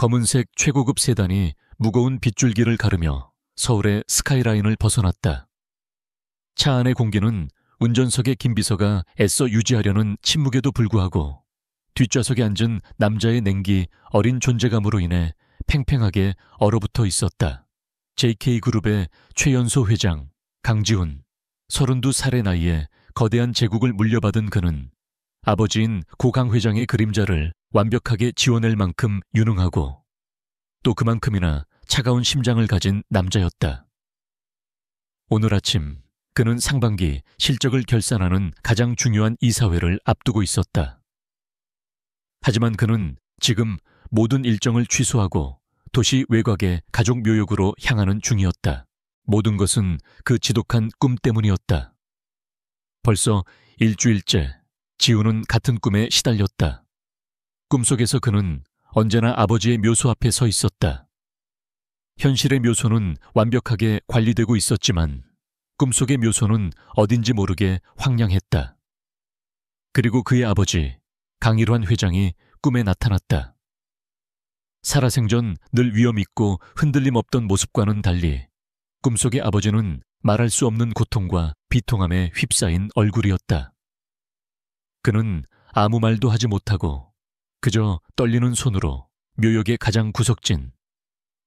검은색 최고급 세단이 무거운 빗줄기를 가르며 서울의 스카이라인을 벗어났다. 차 안의 공기는 운전석의 김비서가 애써 유지하려는 침묵에도 불구하고 뒷좌석에 앉은 남자의 냉기 어린 존재감으로 인해 팽팽하게 얼어붙어 있었다. JK그룹의 최연소 회장 강지훈, 32살의 나이에 거대한 제국을 물려받은 그는 아버지인 고 강 회장의 그림자를 완벽하게 지워낼 만큼 유능하고 또 그만큼이나 차가운 심장을 가진 남자였다. 오늘 아침 그는 상반기 실적을 결산하는 가장 중요한 이사회를 앞두고 있었다. 하지만 그는 지금 모든 일정을 취소하고 도시 외곽의 가족 묘역으로 향하는 중이었다. 모든 것은 그 지독한 꿈 때문이었다. 벌써 일주일째 지우는 같은 꿈에 시달렸다. 꿈속에서 그는 언제나 아버지의 묘소 앞에 서 있었다. 현실의 묘소는 완벽하게 관리되고 있었지만 꿈속의 묘소는 어딘지 모르게 황량했다. 그리고 그의 아버지 강일환 회장이 꿈에 나타났다. 살아생전 늘 위험 있고 흔들림 없던 모습과는 달리 꿈속의 아버지는 말할 수 없는 고통과 비통함에 휩싸인 얼굴이었다. 그는 아무 말도 하지 못하고 그저 떨리는 손으로 묘역의 가장 구석진,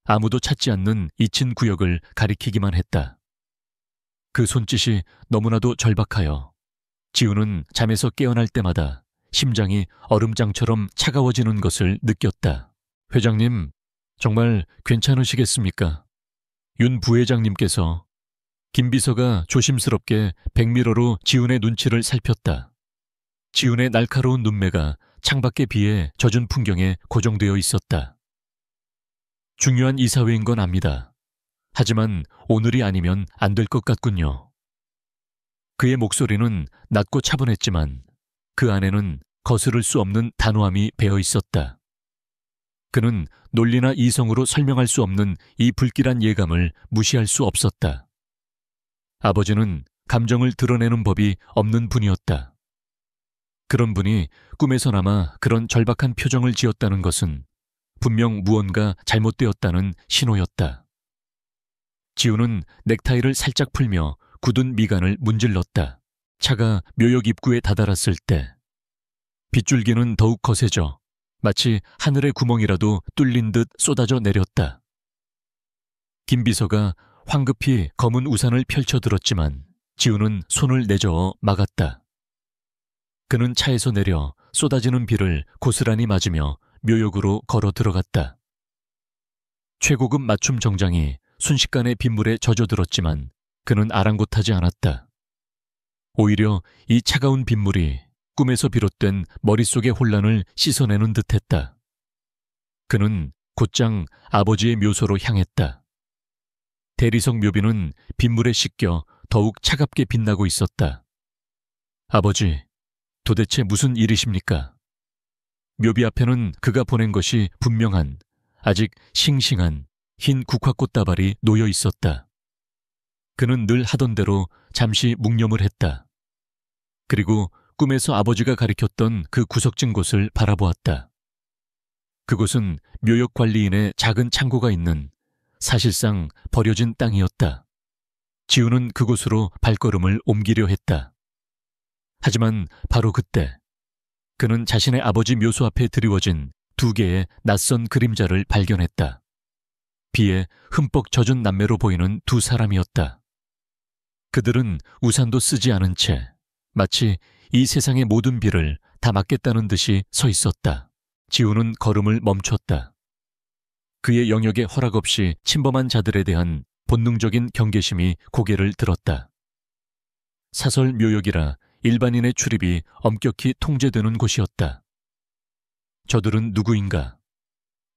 아무도 찾지 않는 잊힌 구역을 가리키기만 했다. 그 손짓이 너무나도 절박하여 지우는 잠에서 깨어날 때마다 심장이 얼음장처럼 차가워지는 것을 느꼈다. 회장님, 정말 괜찮으시겠습니까? 윤 부회장님께서. 김 비서가 조심스럽게 백미러로 지훈의 눈치를 살폈다. 지훈의 날카로운 눈매가 창밖에 비해 젖은 풍경에 고정되어 있었다. 중요한 이사회인 건 압니다. 하지만 오늘이 아니면 안 될 것 같군요. 그의 목소리는 낮고 차분했지만 그 안에는 거스를 수 없는 단호함이 배어 있었다. 그는 논리나 이성으로 설명할 수 없는 이 불길한 예감을 무시할 수 없었다. 아버지는 감정을 드러내는 법이 없는 분이었다. 그런 분이 꿈에서나마 그런 절박한 표정을 지었다는 것은 분명 무언가 잘못되었다는 신호였다. 지우는 넥타이를 살짝 풀며 굳은 미간을 문질렀다. 차가 묘역 입구에 다다랐을 때 빗줄기는 더욱 거세져 마치 하늘의 구멍이라도 뚫린 듯 쏟아져 내렸다. 김 비서가 황급히 검은 우산을 펼쳐들었지만 지우는 손을 내저어 막았다. 그는 차에서 내려 쏟아지는 비를 고스란히 맞으며 묘역으로 걸어 들어갔다. 최고급 맞춤 정장이 순식간에 빗물에 젖어들었지만 그는 아랑곳하지 않았다. 오히려 이 차가운 빗물이 꿈에서 비롯된 머릿속의 혼란을 씻어내는 듯했다. 그는 곧장 아버지의 묘소로 향했다. 대리석 묘비는 빗물에 씻겨 더욱 차갑게 빛나고 있었다. 아버지, 도대체 무슨 일이십니까? 묘비 앞에는 그가 보낸 것이 분명한, 아직 싱싱한 흰 국화꽃다발이 놓여 있었다. 그는 늘 하던 대로 잠시 묵념을 했다. 그리고 꿈에서 아버지가 가리켰던 그 구석진 곳을 바라보았다. 그곳은 묘역 관리인의 작은 창고가 있는 사실상 버려진 땅이었다. 지우는 그곳으로 발걸음을 옮기려 했다. 하지만 바로 그때 그는 자신의 아버지 묘소 앞에 드리워진 2개의 낯선 그림자를 발견했다. 비에 흠뻑 젖은 남매로 보이는 2 사람이었다. 그들은 우산도 쓰지 않은 채 마치 이 세상의 모든 비를 다 막겠다는 듯이 서 있었다. 지우는 걸음을 멈췄다. 그의 영역에 허락 없이 침범한 자들에 대한 본능적인 경계심이 고개를 들었다. 사설 묘역이라 일반인의 출입이 엄격히 통제되는 곳이었다. 저들은 누구인가?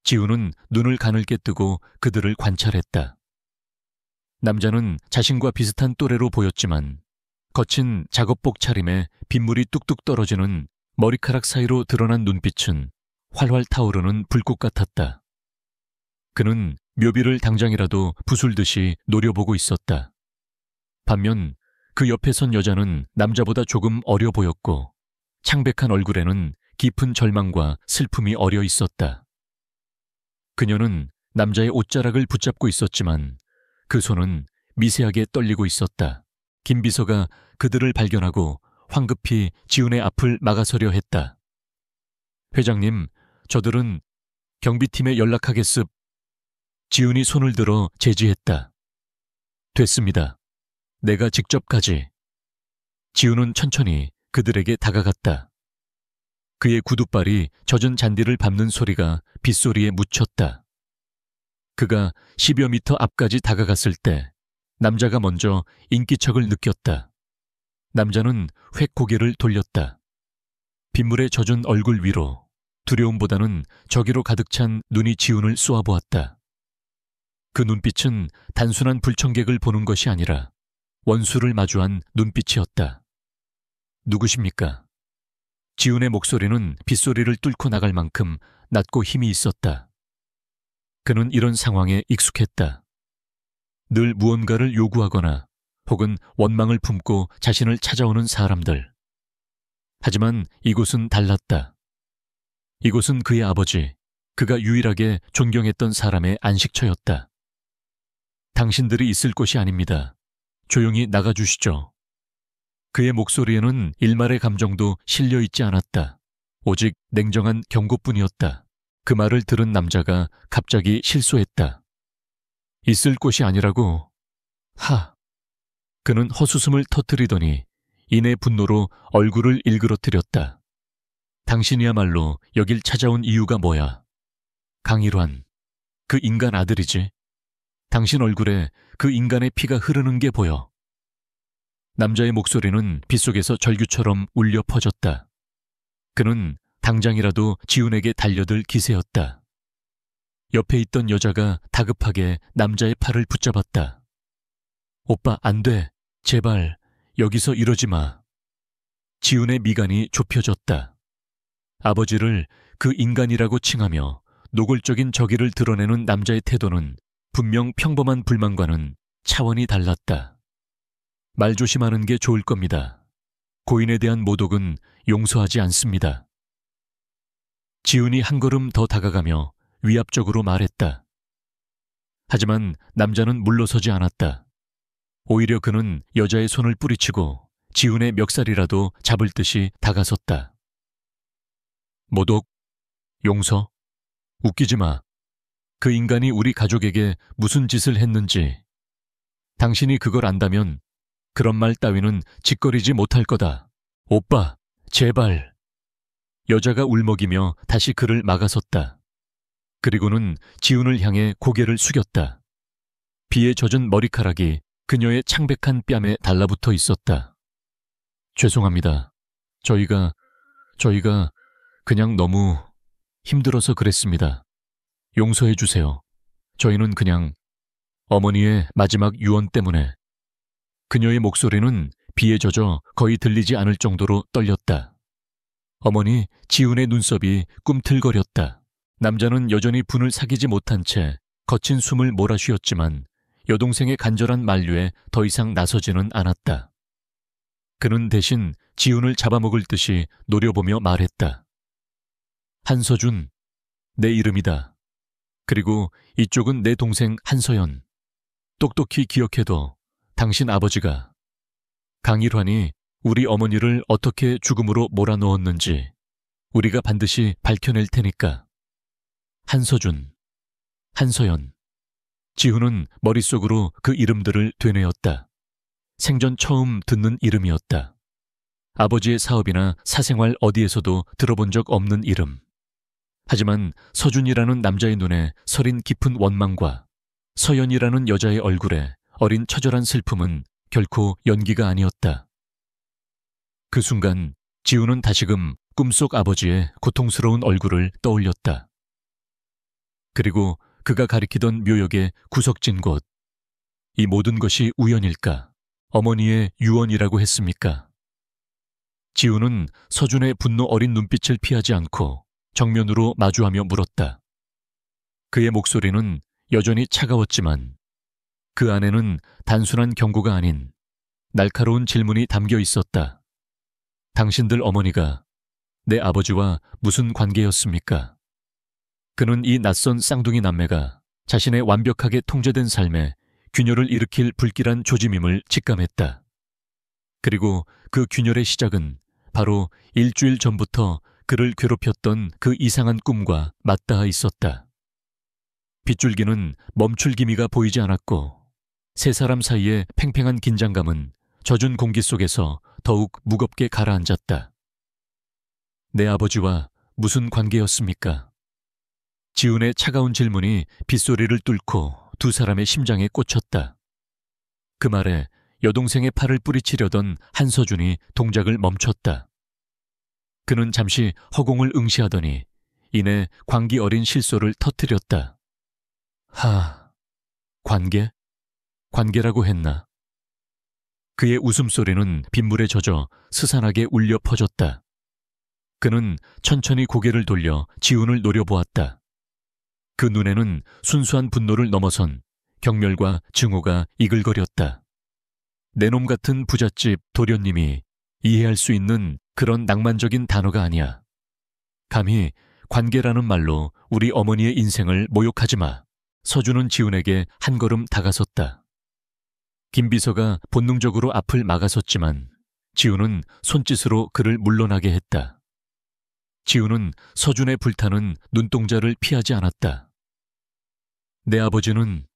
지우는 눈을 가늘게 뜨고 그들을 관찰했다. 남자는 자신과 비슷한 또래로 보였지만 거친 작업복 차림에 빗물이 뚝뚝 떨어지는 머리카락 사이로 드러난 눈빛은 활활 타오르는 불꽃 같았다. 그는 묘비를 당장이라도 부술듯이 노려보고 있었다. 반면 그 옆에 선 여자는 남자보다 조금 어려 보였고 창백한 얼굴에는 깊은 절망과 슬픔이 어려 있었다. 그녀는 남자의 옷자락을 붙잡고 있었지만 그 손은 미세하게 떨리고 있었다. 김 비서가 그들을 발견하고 황급히 지훈의 앞을 막아서려 했다. 회장님, 저들은 경비팀에 연락하겠습. 지훈이 손을 들어 제지했다. 됐습니다. 내가 직접 가지. 지훈은 천천히 그들에게 다가갔다. 그의 구두발이 젖은 잔디를 밟는 소리가 빗소리에 묻혔다. 그가 10여 미터 앞까지 다가갔을 때 남자가 먼저 인기척을 느꼈다. 남자는 획 고개를 돌렸다. 빗물에 젖은 얼굴 위로 두려움보다는 저기로 가득 찬 눈이 지훈을 쏘아보았다. 그 눈빛은 단순한 불청객을 보는 것이 아니라 원수를 마주한 눈빛이었다. 누구십니까? 지훈의 목소리는 빗소리를 뚫고 나갈 만큼 낮고 힘이 있었다. 그는 이런 상황에 익숙했다. 늘 무언가를 요구하거나 혹은 원망을 품고 자신을 찾아오는 사람들. 하지만 이곳은 달랐다. 이곳은 그의 아버지, 그가 유일하게 존경했던 사람의 안식처였다. 당신들이 있을 곳이 아닙니다. 조용히 나가주시죠. 그의 목소리에는 일말의 감정도 실려있지 않았다. 오직 냉정한 경고뿐이었다. 그 말을 들은 남자가 갑자기 실소했다. 있을 곳이 아니라고. 그는 헛웃음을 터뜨리더니 이내 분노로 얼굴을 일그러뜨렸다. 당신이야말로 여길 찾아온 이유가 뭐야? 강일환, 그 인간 아들이지. 당신 얼굴에 그 인간의 피가 흐르는 게 보여. 남자의 목소리는 빗속에서 절규처럼 울려 퍼졌다. 그는 당장이라도 지훈에게 달려들 기세였다. 옆에 있던 여자가 다급하게 남자의 팔을 붙잡았다. 오빠, 안 돼. 제발, 여기서 이러지 마. 지훈의 미간이 좁혀졌다. 아버지를 그 인간이라고 칭하며 노골적인 적의를 드러내는 남자의 태도는 분명 평범한 불만과는 차원이 달랐다. 말 조심하는 게 좋을 겁니다. 고인에 대한 모독은 용서하지 않습니다. 지훈이 한 걸음 더 다가가며 위압적으로 말했다. 하지만 남자는 물러서지 않았다. 오히려 그는 여자의 손을 뿌리치고 지훈의 멱살이라도 잡을 듯이 다가섰다. 모독? 용서? 웃기지 마. 그 인간이 우리 가족에게 무슨 짓을 했는지. 당신이 그걸 안다면 그런 말 따위는 짓거리지 못할 거다. 오빠, 제발. 여자가 울먹이며 다시 그를 막아섰다. 그리고는 지훈을 향해 고개를 숙였다. 비에 젖은 머리카락이 그녀의 창백한 뺨에 달라붙어 있었다. 죄송합니다. 저희가 그냥 너무 힘들어서 그랬습니다. 용서해 주세요. 저희는 그냥 어머니의 마지막 유언 때문에. 그녀의 목소리는 비에 젖어 거의 들리지 않을 정도로 떨렸다. 어머니, 지훈의 눈썹이 꿈틀거렸다. 남자는 여전히 분을 사귀지 못한 채 거친 숨을 몰아쉬었지만 여동생의 간절한 만류에 더 이상 나서지는 않았다. 그는 대신 지훈을 잡아먹을 듯이 노려보며 말했다. 한서준, 내 이름이다. 그리고 이쪽은 내 동생 한서연. 똑똑히 기억해둬. 당신 아버지가. 강일환이 우리 어머니를 어떻게 죽음으로 몰아넣었는지 우리가 반드시 밝혀낼 테니까. 한서준, 한서연. 지훈은 머릿속으로 그 이름들을 되뇌었다. 생전 처음 듣는 이름이었다. 아버지의 사업이나 사생활 어디에서도 들어본 적 없는 이름. 하지만 서준이라는 남자의 눈에 서린 깊은 원망과 서연이라는 여자의 얼굴에 어린 처절한 슬픔은 결코 연기가 아니었다. 그 순간 지훈은 다시금 꿈속 아버지의 고통스러운 얼굴을 떠올렸다. 그리고 그가 가리키던 묘역의 구석진 곳. 이 모든 것이 우연일까? 어머니의 유언이라고 했습니까? 지훈은 서준의 분노 어린 눈빛을 피하지 않고 정면으로 마주하며 물었다. 그의 목소리는 여전히 차가웠지만 그 안에는 단순한 경고가 아닌 날카로운 질문이 담겨 있었다. 당신들 어머니가 내 아버지와 무슨 관계였습니까? 그는 이 낯선 쌍둥이 남매가 자신의 완벽하게 통제된 삶에 균열을 일으킬 불길한 조짐임을 직감했다. 그리고 그 균열의 시작은 바로 일주일 전부터 그를 괴롭혔던 그 이상한 꿈과 맞닿아 있었다. 빗줄기는 멈출 기미가 보이지 않았고 세 사람 사이의 팽팽한 긴장감은 젖은 공기 속에서 더욱 무겁게 가라앉았다. 내 아버지와 무슨 관계였습니까? 지훈의 차가운 질문이 빗소리를 뚫고 두 사람의 심장에 꽂혔다. 그 말에 여동생의 팔을 뿌리치려던 한서준이 동작을 멈췄다. 그는 잠시 허공을 응시하더니 이내 광기 어린 실소를 터뜨렸다. 관계? 관계라고 했나? 그의 웃음소리는 빗물에 젖어 스산하게 울려 퍼졌다. 그는 천천히 고개를 돌려 지훈을 노려보았다. 그 눈에는 순수한 분노를 넘어선 경멸과 증오가 이글거렸다. 내 놈 같은 부잣집 도련님이 이해할 수 있는 그런 낭만적인 단어가 아니야. 감히 관계라는 말로 우리 어머니의 인생을 모욕하지 마. 서준은 지훈에게 한 걸음 다가섰다. 김비서가 본능적으로 앞을 막아섰지만 지훈은 손짓으로 그를 물러나게 했다. 지훈은 서준의 불타는 눈동자를 피하지 않았다. 내 아버지는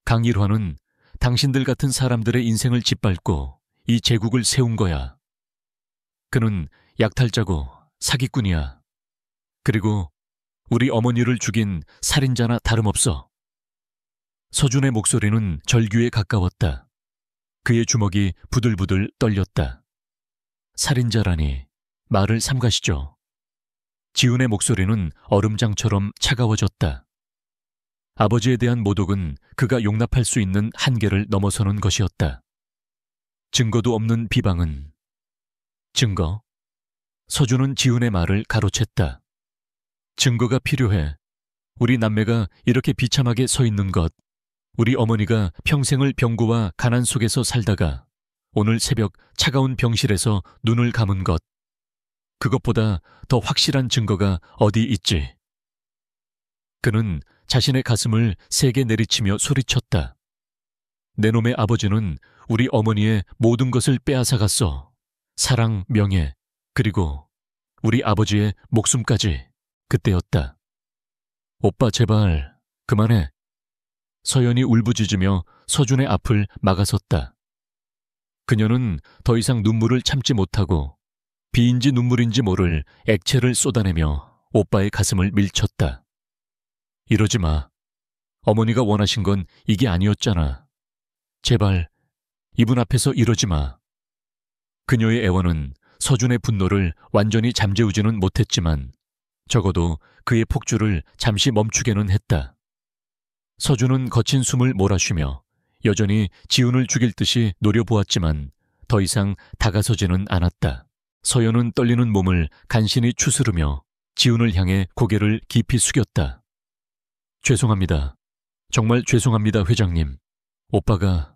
강일화는 당신들 같은 사람들의 인생을 짓밟고 이 제국을 세운 거야. 그는 약탈자고 사기꾼이야. 그리고 우리 어머니를 죽인 살인자나 다름없어. 서준의 목소리는 절규에 가까웠다. 그의 주먹이 부들부들 떨렸다. 살인자라니 말을 삼가시죠. 지훈의 목소리는 얼음장처럼 차가워졌다. 아버지에 대한 모독은 그가 용납할 수 있는 한계를 넘어서는 것이었다. 증거도 없는 비방은 증거? 서준은 지훈의 말을 가로챘다. 증거가 필요해. 우리 남매가 이렇게 비참하게 서 있는 것, 우리 어머니가 평생을 병고와 가난 속에서 살다가 오늘 새벽 차가운 병실에서 눈을 감은 것, 그것보다 더 확실한 증거가 어디 있지? 그는 자신의 가슴을 세게 내리치며 소리쳤다. 내 놈의 아버지는 우리 어머니의 모든 것을 빼앗아갔어. 사랑, 명예, 그리고 우리 아버지의 목숨까지. 그때였다. 오빠 제발 그만해. 서연이 울부짖으며 서준의 앞을 막아섰다. 그녀는 더 이상 눈물을 참지 못하고 비인지 눈물인지 모를 액체를 쏟아내며 오빠의 가슴을 밀쳤다. 이러지 마. 어머니가 원하신 건 이게 아니었잖아. 제발 이분 앞에서 이러지 마. 그녀의 애원은 서준의 분노를 완전히 잠재우지는 못했지만 적어도 그의 폭주를 잠시 멈추게는 했다. 서준은 거친 숨을 몰아쉬며 여전히 지훈을 죽일 듯이 노려보았지만 더 이상 다가서지는 않았다. 서연은 떨리는 몸을 간신히 추스르며 지훈을 향해 고개를 깊이 숙였다. 죄송합니다. 정말 죄송합니다, 회장님. 오빠가,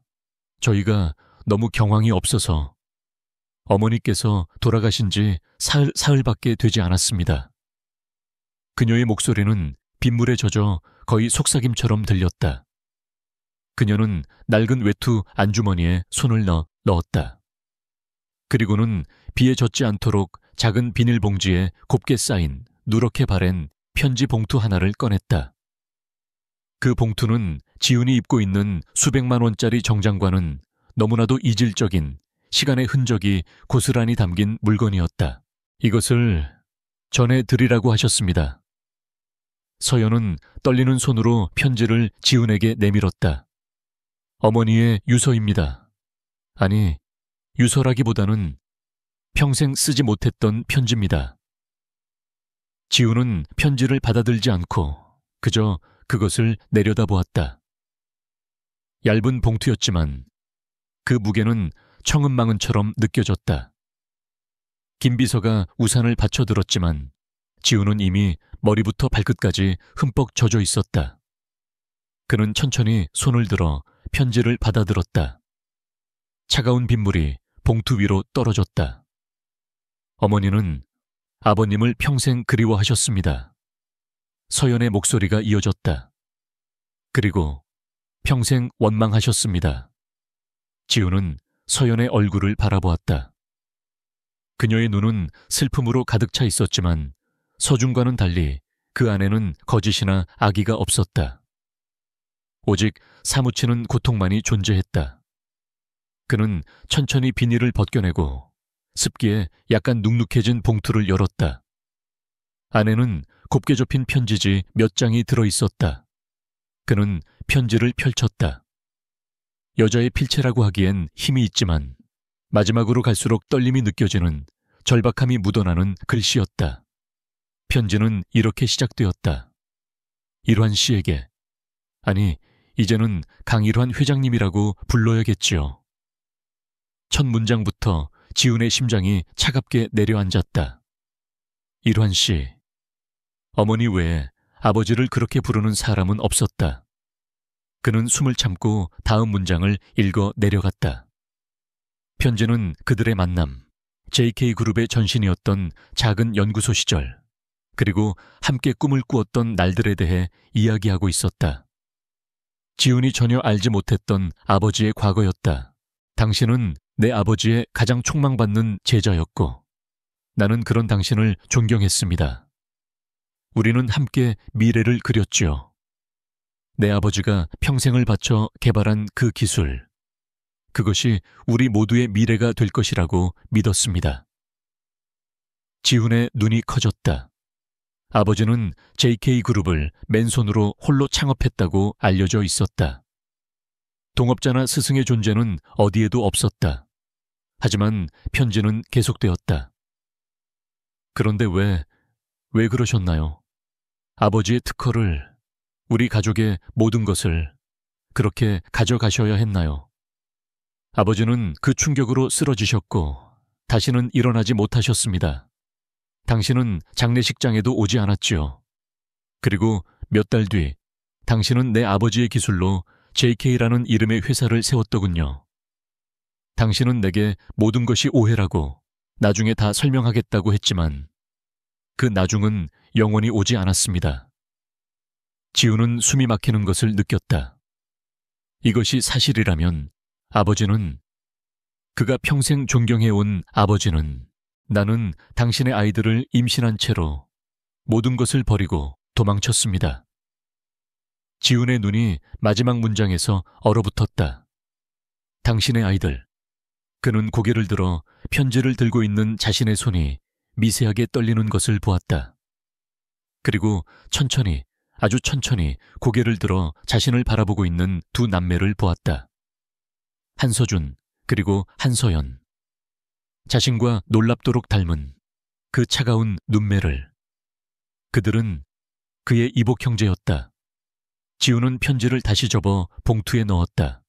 저희가 너무 경황이 없어서 어머니께서 돌아가신 지 사흘밖에 되지 않았습니다. 그녀의 목소리는 빗물에 젖어 거의 속삭임처럼 들렸다. 그녀는 낡은 외투 안주머니에 손을 넣었다. 그리고는 비에 젖지 않도록 작은 비닐봉지에 곱게 쌓인 누렇게 바랜 편지 봉투 하나를 꺼냈다. 그 봉투는 지훈이 입고 있는 수백만 원짜리 정장과는 너무나도 이질적인 시간의 흔적이 고스란히 담긴 물건이었다. 이것을 전해드리라고 하셨습니다. 서연은 떨리는 손으로 편지를 지훈에게 내밀었다. 어머니의 유서입니다. 아니, 유서라기보다는 평생 쓰지 못했던 편지입니다. 지훈은 편지를 받아들지 않고 그저 그것을 내려다보았다. 얇은 봉투였지만 그 무게는 청은망은처럼 느껴졌다. 김비서가 우산을 받쳐들었지만 지훈은 이미 머리부터 발끝까지 흠뻑 젖어 있었다. 그는 천천히 손을 들어 편지를 받아들었다. 차가운 빗물이 봉투 위로 떨어졌다. 어머니는 아버님을 평생 그리워하셨습니다. 서연의 목소리가 이어졌다. 그리고 평생 원망하셨습니다. 지우는 서연의 얼굴을 바라보았다. 그녀의 눈은 슬픔으로 가득 차 있었지만 서준과는 달리 그 안에는 거짓이나 악의가 없었다. 오직 사무치는 고통만이 존재했다. 그는 천천히 비닐을 벗겨내고 습기에 약간 눅눅해진 봉투를 열었다. 안에는 곱게 접힌 편지지 몇 장이 들어있었다. 그는 편지를 펼쳤다. 여자의 필체라고 하기엔 힘이 있지만 마지막으로 갈수록 떨림이 느껴지는 절박함이 묻어나는 글씨였다. 편지는 이렇게 시작되었다. 일환 씨에게, 아니 이제는 강일환 회장님이라고 불러야겠지요. 첫 문장부터 지훈의 심장이 차갑게 내려앉았다. 일환 씨. 어머니 외에 아버지를 그렇게 부르는 사람은 없었다. 그는 숨을 참고 다음 문장을 읽어 내려갔다. 편지는 그들의 만남, JK그룹의 전신이었던 작은 연구소 시절, 그리고 함께 꿈을 꾸었던 날들에 대해 이야기하고 있었다. 지훈이 전혀 알지 못했던 아버지의 과거였다. 당신은 내 아버지의 가장 촉망받는 제자였고 나는 그런 당신을 존경했습니다. 우리는 함께 미래를 그렸지요. 내 아버지가 평생을 바쳐 개발한 그 기술, 그것이 우리 모두의 미래가 될 것이라고 믿었습니다. 지훈의 눈이 커졌다. 아버지는 JK그룹을 맨손으로 홀로 창업했다고 알려져 있었다. 동업자나 스승의 존재는 어디에도 없었다. 하지만 편지는 계속되었다. 그런데 왜 그러셨나요? 아버지의 특허를, 우리 가족의 모든 것을 그렇게 가져가셔야 했나요? 아버지는 그 충격으로 쓰러지셨고 다시는 일어나지 못하셨습니다. 당신은 장례식장에도 오지 않았지요. 그리고 몇 달 뒤 당신은 내 아버지의 기술로 JK라는 이름의 회사를 세웠더군요. 당신은 내게 모든 것이 오해라고 나중에 다 설명하겠다고 했지만 그 나중은 영원히 오지 않았습니다. 지우는 숨이 막히는 것을 느꼈다. 이것이 사실이라면 아버지는, 그가 평생 존경해온 아버지는 나는 당신의 아이들을 임신한 채로 모든 것을 버리고 도망쳤습니다. 지훈의 눈이 마지막 문장에서 얼어붙었다. 당신의 아이들. 그는 고개를 들어 편지를 들고 있는 자신의 손이 미세하게 떨리는 것을 보았다. 그리고 천천히, 아주 천천히 고개를 들어 자신을 바라보고 있는 두 남매를 보았다. 한서준, 그리고 한서연. 자신과 놀랍도록 닮은 그 차가운 눈매를. 그들은 그의 이복 형제였다. 지우는 편지를 다시 접어 봉투에 넣었다.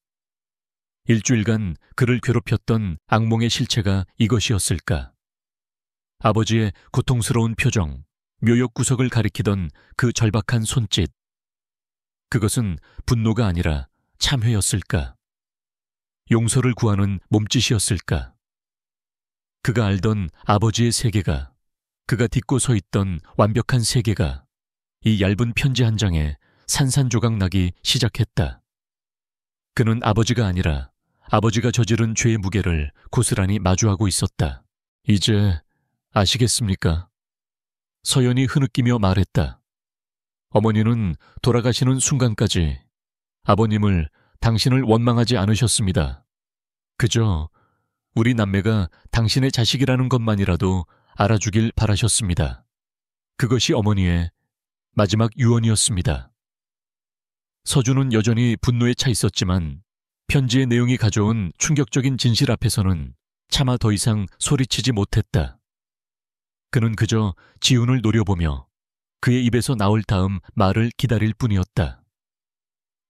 일주일간 그를 괴롭혔던 악몽의 실체가 이것이었을까? 아버지의 고통스러운 표정, 묘역구석을 가리키던 그 절박한 손짓. 그것은 분노가 아니라 참회였을까? 용서를 구하는 몸짓이었을까? 그가 알던 아버지의 세계가, 그가 딛고 서 있던 완벽한 세계가 이 얇은 편지 한 장에 산산조각 나기 시작했다. 그는 아버지가 아니라 아버지가 저지른 죄의 무게를 고스란히 마주하고 있었다. 이제 아시겠습니까? 서연이 흐느끼며 말했다. 어머니는 돌아가시는 순간까지 아버님을, 당신을 원망하지 않으셨습니다. 그저 우리 남매가 당신의 자식이라는 것만이라도 알아주길 바라셨습니다. 그것이 어머니의 마지막 유언이었습니다. 서준은 여전히 분노에 차 있었지만 편지의 내용이 가져온 충격적인 진실 앞에서는 차마 더 이상 소리치지 못했다. 그는 그저 지훈을 노려보며 그의 입에서 나올 다음 말을 기다릴 뿐이었다.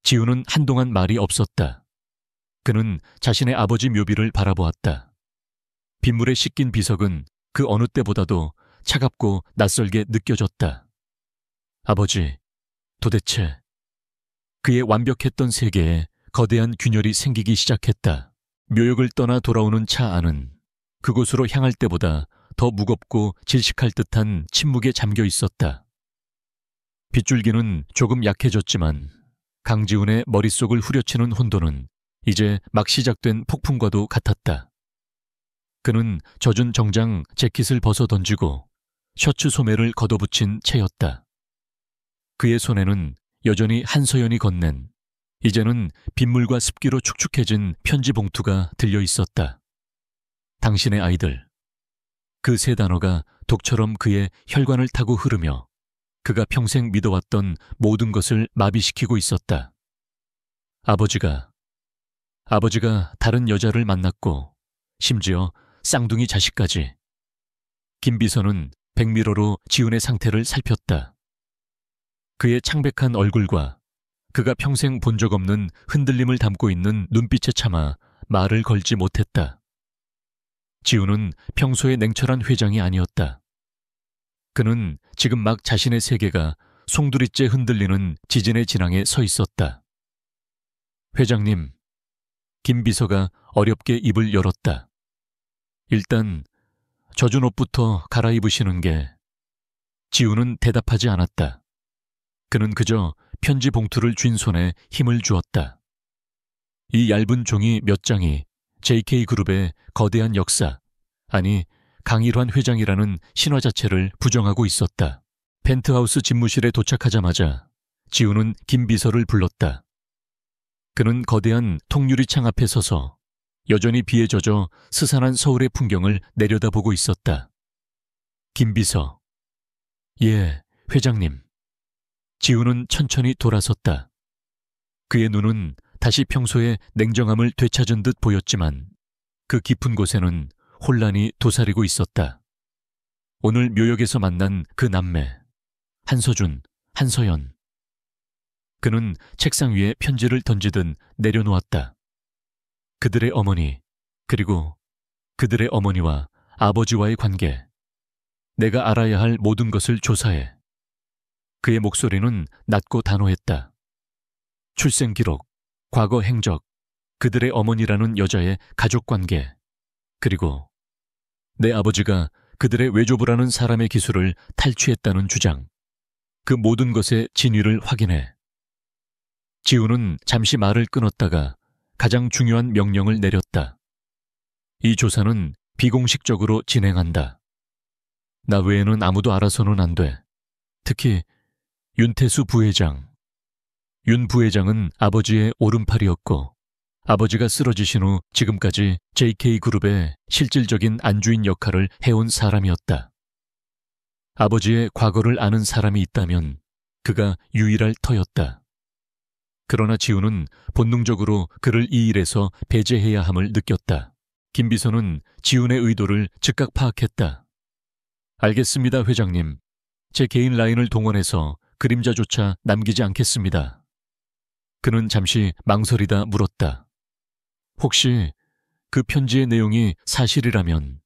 지훈은 한동안 말이 없었다. 그는 자신의 아버지 묘비를 바라보았다. 빗물에 씻긴 비석은 그 어느 때보다도 차갑고 낯설게 느껴졌다. 아버지, 도대체. 그의 완벽했던 세계에 거대한 균열이 생기기 시작했다. 묘역을 떠나 돌아오는 차 안은 그곳으로 향할 때보다 더 무겁고 질식할 듯한 침묵에 잠겨 있었다. 빗줄기는 조금 약해졌지만 강지훈의 머릿속을 후려치는 혼돈은 이제 막 시작된 폭풍과도 같았다. 그는 젖은 정장 재킷을 벗어 던지고 셔츠 소매를 걷어붙인 채였다. 그의 손에는 여전히 한서연이 건넨, 이제는 빗물과 습기로 축축해진 편지 봉투가 들려 있었다. 당신의 아이들. 그 세 단어가 독처럼 그의 혈관을 타고 흐르며 그가 평생 믿어왔던 모든 것을 마비시키고 있었다. 아버지가 다른 여자를 만났고 심지어 쌍둥이 자식까지. 김비서는 백미러로 지훈의 상태를 살폈다. 그의 창백한 얼굴과 그가 평생 본 적 없는 흔들림을 담고 있는 눈빛에 차마 말을 걸지 못했다. 지훈은 평소의 냉철한 회장이 아니었다. 그는 지금 막 자신의 세계가 송두리째 흔들리는 지진의 진앙에 서 있었다. 회장님, 김 비서가 어렵게 입을 열었다. 일단 젖은 옷부터 갈아입으시는 게. 지훈은 대답하지 않았다. 그는 그저 편지 봉투를 쥔 손에 힘을 주었다. 이 얇은 종이 몇 장이 JK그룹의 거대한 역사, 아니 강일환 회장이라는 신화 자체를 부정하고 있었다. 펜트하우스 집무실에 도착하자마자 지훈은 김 비서를 불렀다. 그는 거대한 통유리창 앞에 서서 여전히 비에 젖어 스산한 서울의 풍경을 내려다보고 있었다. 김 비서. 예, 회장님. 지훈은 천천히 돌아섰다. 그의 눈은 다시 평소의 냉정함을 되찾은 듯 보였지만 그 깊은 곳에는 혼란이 도사리고 있었다. 오늘 묘역에서 만난 그 남매, 한서준, 한서연. 그는 책상 위에 편지를 던지듯 내려놓았다. 그들의 어머니, 그리고 그들의 어머니와 아버지와의 관계. 내가 알아야 할 모든 것을 조사해. 그의 목소리는 낮고 단호했다. 출생 기록, 과거 행적, 그들의 어머니라는 여자의 가족관계, 그리고 내 아버지가 그들의 외조부라는 사람의 기술을 탈취했다는 주장. 그 모든 것의 진위를 확인해. 지훈은 잠시 말을 끊었다가 가장 중요한 명령을 내렸다. 이 조사는 비공식적으로 진행한다. 나 외에는 아무도 알아서는 안 돼. 특히 윤태수 부회장. 윤 부회장은 아버지의 오른팔이었고 아버지가 쓰러지신 후 지금까지 JK그룹의 실질적인 안주인 역할을 해온 사람이었다. 아버지의 과거를 아는 사람이 있다면 그가 유일할 터였다. 그러나 지훈은 본능적으로 그를 이 일에서 배제해야 함을 느꼈다. 김 비서는 지훈의 의도를 즉각 파악했다. 알겠습니다, 회장님. 제 개인 라인을 동원해서 그림자조차 남기지 않겠습니다. 그는 잠시 망설이다 물었다. 혹시 그 편지의 내용이 사실이라면?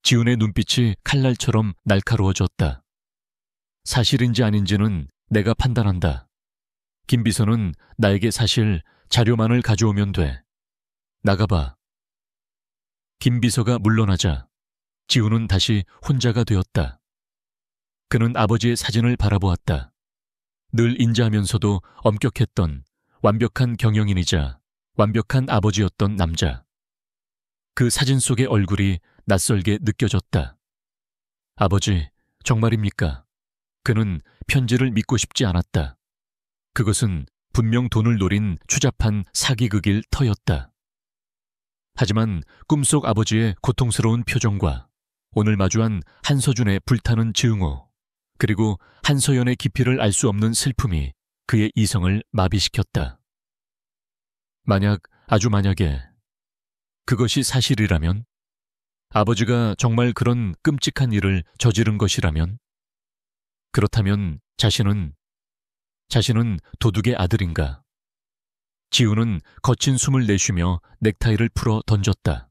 지훈의 눈빛이 칼날처럼 날카로워졌다. 사실인지 아닌지는 내가 판단한다. 김 비서는 나에게 사실 자료만을 가져오면 돼. 나가봐. 김 비서가 물러나자 지훈은 다시 혼자가 되었다. 그는 아버지의 사진을 바라보았다. 늘 인자하면서도 엄격했던 완벽한 경영인이자 완벽한 아버지였던 남자. 그 사진 속의 얼굴이 낯설게 느껴졌다. 아버지, 정말입니까? 그는 편지를 믿고 싶지 않았다. 그것은 분명 돈을 노린 추잡한 사기극일 터였다. 하지만 꿈속 아버지의 고통스러운 표정과 오늘 마주한 한서준의 불타는 증오, 그리고 한서연의 깊이를 알 수 없는 슬픔이 그의 이성을 마비시켰다. 아주 만약에 그것이 사실이라면, 아버지가 정말 그런 끔찍한 일을 저지른 것이라면, 그렇다면 자신은 도둑의 아들인가? 지훈은 거친 숨을 내쉬며 넥타이를 풀어 던졌다.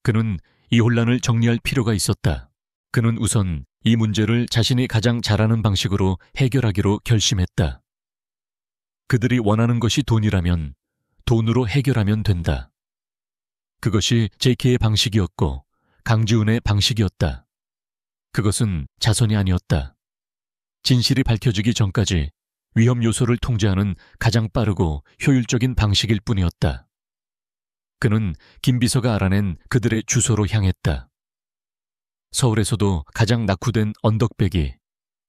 그는 이 혼란을 정리할 필요가 있었다. 그는 우선 이 문제를 자신이 가장 잘하는 방식으로 해결하기로 결심했다. 그들이 원하는 것이 돈이라면 돈으로 해결하면 된다. 그것이 JK의 방식이었고 강지훈의 방식이었다. 그것은 자선이 아니었다. 진실이 밝혀지기 전까지 위험 요소를 통제하는 가장 빠르고 효율적인 방식일 뿐이었다. 그는 김 비서가 알아낸 그들의 주소로 향했다. 서울에서도 가장 낙후된 언덕배기,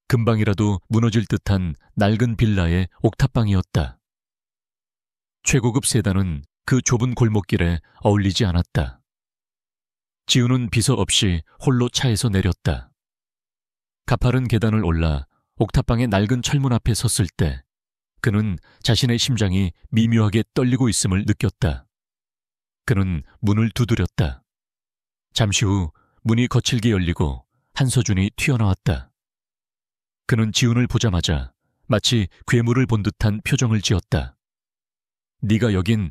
금방이라도 무너질 듯한 낡은 빌라의 옥탑방이었다. 최고급 세단은 그 좁은 골목길에 어울리지 않았다. 지우는 비서 없이 홀로 차에서 내렸다. 가파른 계단을 올라 옥탑방의 낡은 철문 앞에 섰을 때 그는 자신의 심장이 미묘하게 떨리고 있음을 느꼈다. 그는 문을 두드렸다. 잠시 후 문이 거칠게 열리고 한서준이 튀어나왔다. 그는 지훈을 보자마자 마치 괴물을 본 듯한 표정을 지었다. 네가 여긴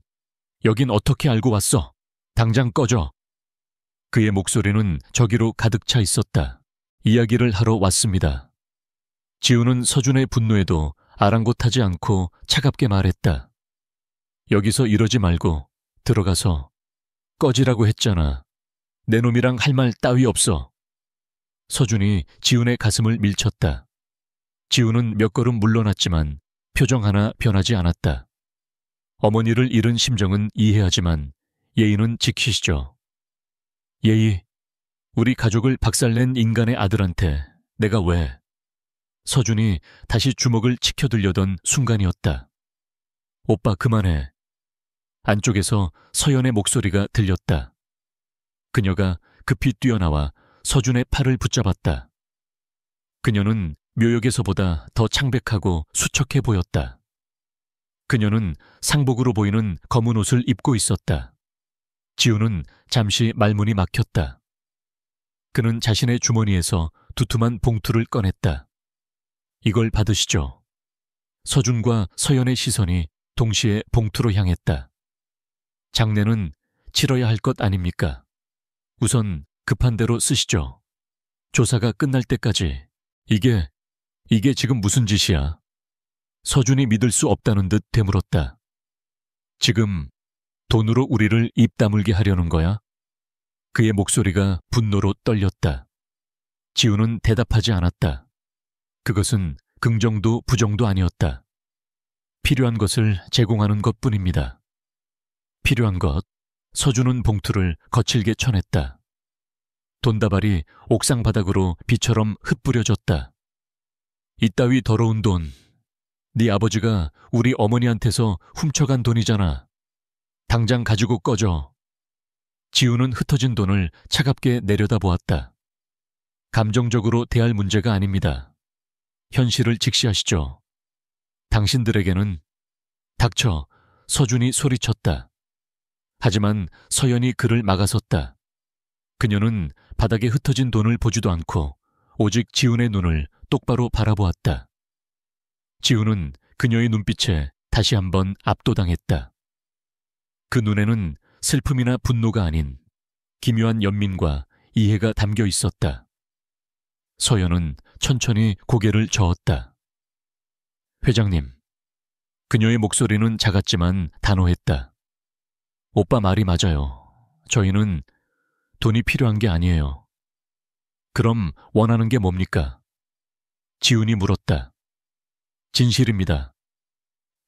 어떻게 알고 왔어? 당장 꺼져. 그의 목소리는 저기로 가득 차 있었다. 이야기를 하러 왔습니다. 지훈은 서준의 분노에도 아랑곳하지 않고 차갑게 말했다. 여기서 이러지 말고 들어가서 꺼지라고 했잖아. 내 놈이랑 할 말 따위 없어. 서준이 지훈의 가슴을 밀쳤다. 지훈은 몇 걸음 물러났지만 표정 하나 변하지 않았다. 어머니를 잃은 심정은 이해하지만 예의는 지키시죠. 예의, 우리 가족을 박살낸 인간의 아들한테 내가 왜? 서준이 다시 주먹을 치켜들려던 순간이었다. 오빠 그만해. 안쪽에서 서연의 목소리가 들렸다. 그녀가 급히 뛰어나와 서준의 팔을 붙잡았다. 그녀는 묘역에서보다 더 창백하고 수척해 보였다. 그녀는 상복으로 보이는 검은 옷을 입고 있었다. 지우는 잠시 말문이 막혔다. 그는 자신의 주머니에서 두툼한 봉투를 꺼냈다. 이걸 받으시죠. 서준과 서연의 시선이 동시에 봉투로 향했다. 장례는 치러야 할 것 아닙니까? 우선 급한 대로 쓰시죠. 조사가 끝날 때까지. 이게 지금 무슨 짓이야? 서준이 믿을 수 없다는 듯 되물었다. 지금 돈으로 우리를 입 다물게 하려는 거야? 그의 목소리가 분노로 떨렸다. 지우는 대답하지 않았다. 그것은 긍정도 부정도 아니었다. 필요한 것을 제공하는 것뿐입니다. 필요한 것. 서준은 봉투를 거칠게 쳐냈다. 돈다발이 옥상 바닥으로 비처럼 흩뿌려졌다. 이따위 더러운 돈. 네 아버지가 우리 어머니한테서 훔쳐간 돈이잖아. 당장 가지고 꺼져. 지우는 흩어진 돈을 차갑게 내려다보았다. 감정적으로 대할 문제가 아닙니다. 현실을 직시하시죠. 당신들에게는 닥쳐. 서준이 소리쳤다. 하지만 서연이 그를 막아섰다. 그녀는 바닥에 흩어진 돈을 보지도 않고 오직 지훈의 눈을 똑바로 바라보았다. 지훈은 그녀의 눈빛에 다시 한번 압도당했다. 그 눈에는 슬픔이나 분노가 아닌 기묘한 연민과 이해가 담겨 있었다. 서연은 천천히 고개를 저었다. 회장님. 그녀의 목소리는 작았지만 단호했다. 오빠 말이 맞아요. 저희는 돈이 필요한 게 아니에요. 그럼 원하는 게 뭡니까? 지훈이 물었다. 진실입니다.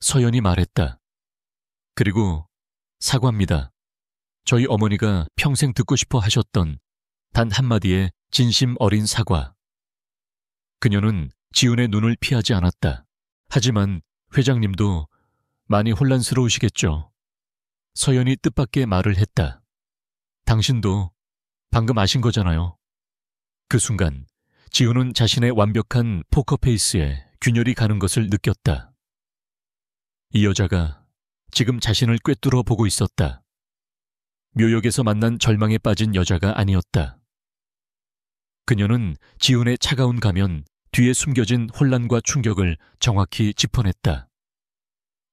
서연이 말했다. 그리고 사과입니다. 저희 어머니가 평생 듣고 싶어 하셨던 단 한마디의 진심 어린 사과. 그녀는 지훈의 눈을 피하지 않았다. 하지만 회장님도 많이 혼란스러우시겠죠. 서연이 뜻밖의 말을 했다. 당신도 방금 아신 거잖아요. 그 순간 지훈은 자신의 완벽한 포커페이스에 균열이 가는 것을 느꼈다. 이 여자가 지금 자신을 꿰뚫어 보고 있었다. 묘역에서 만난 절망에 빠진 여자가 아니었다. 그녀는 지훈의 차가운 가면 뒤에 숨겨진 혼란과 충격을 정확히 짚어냈다.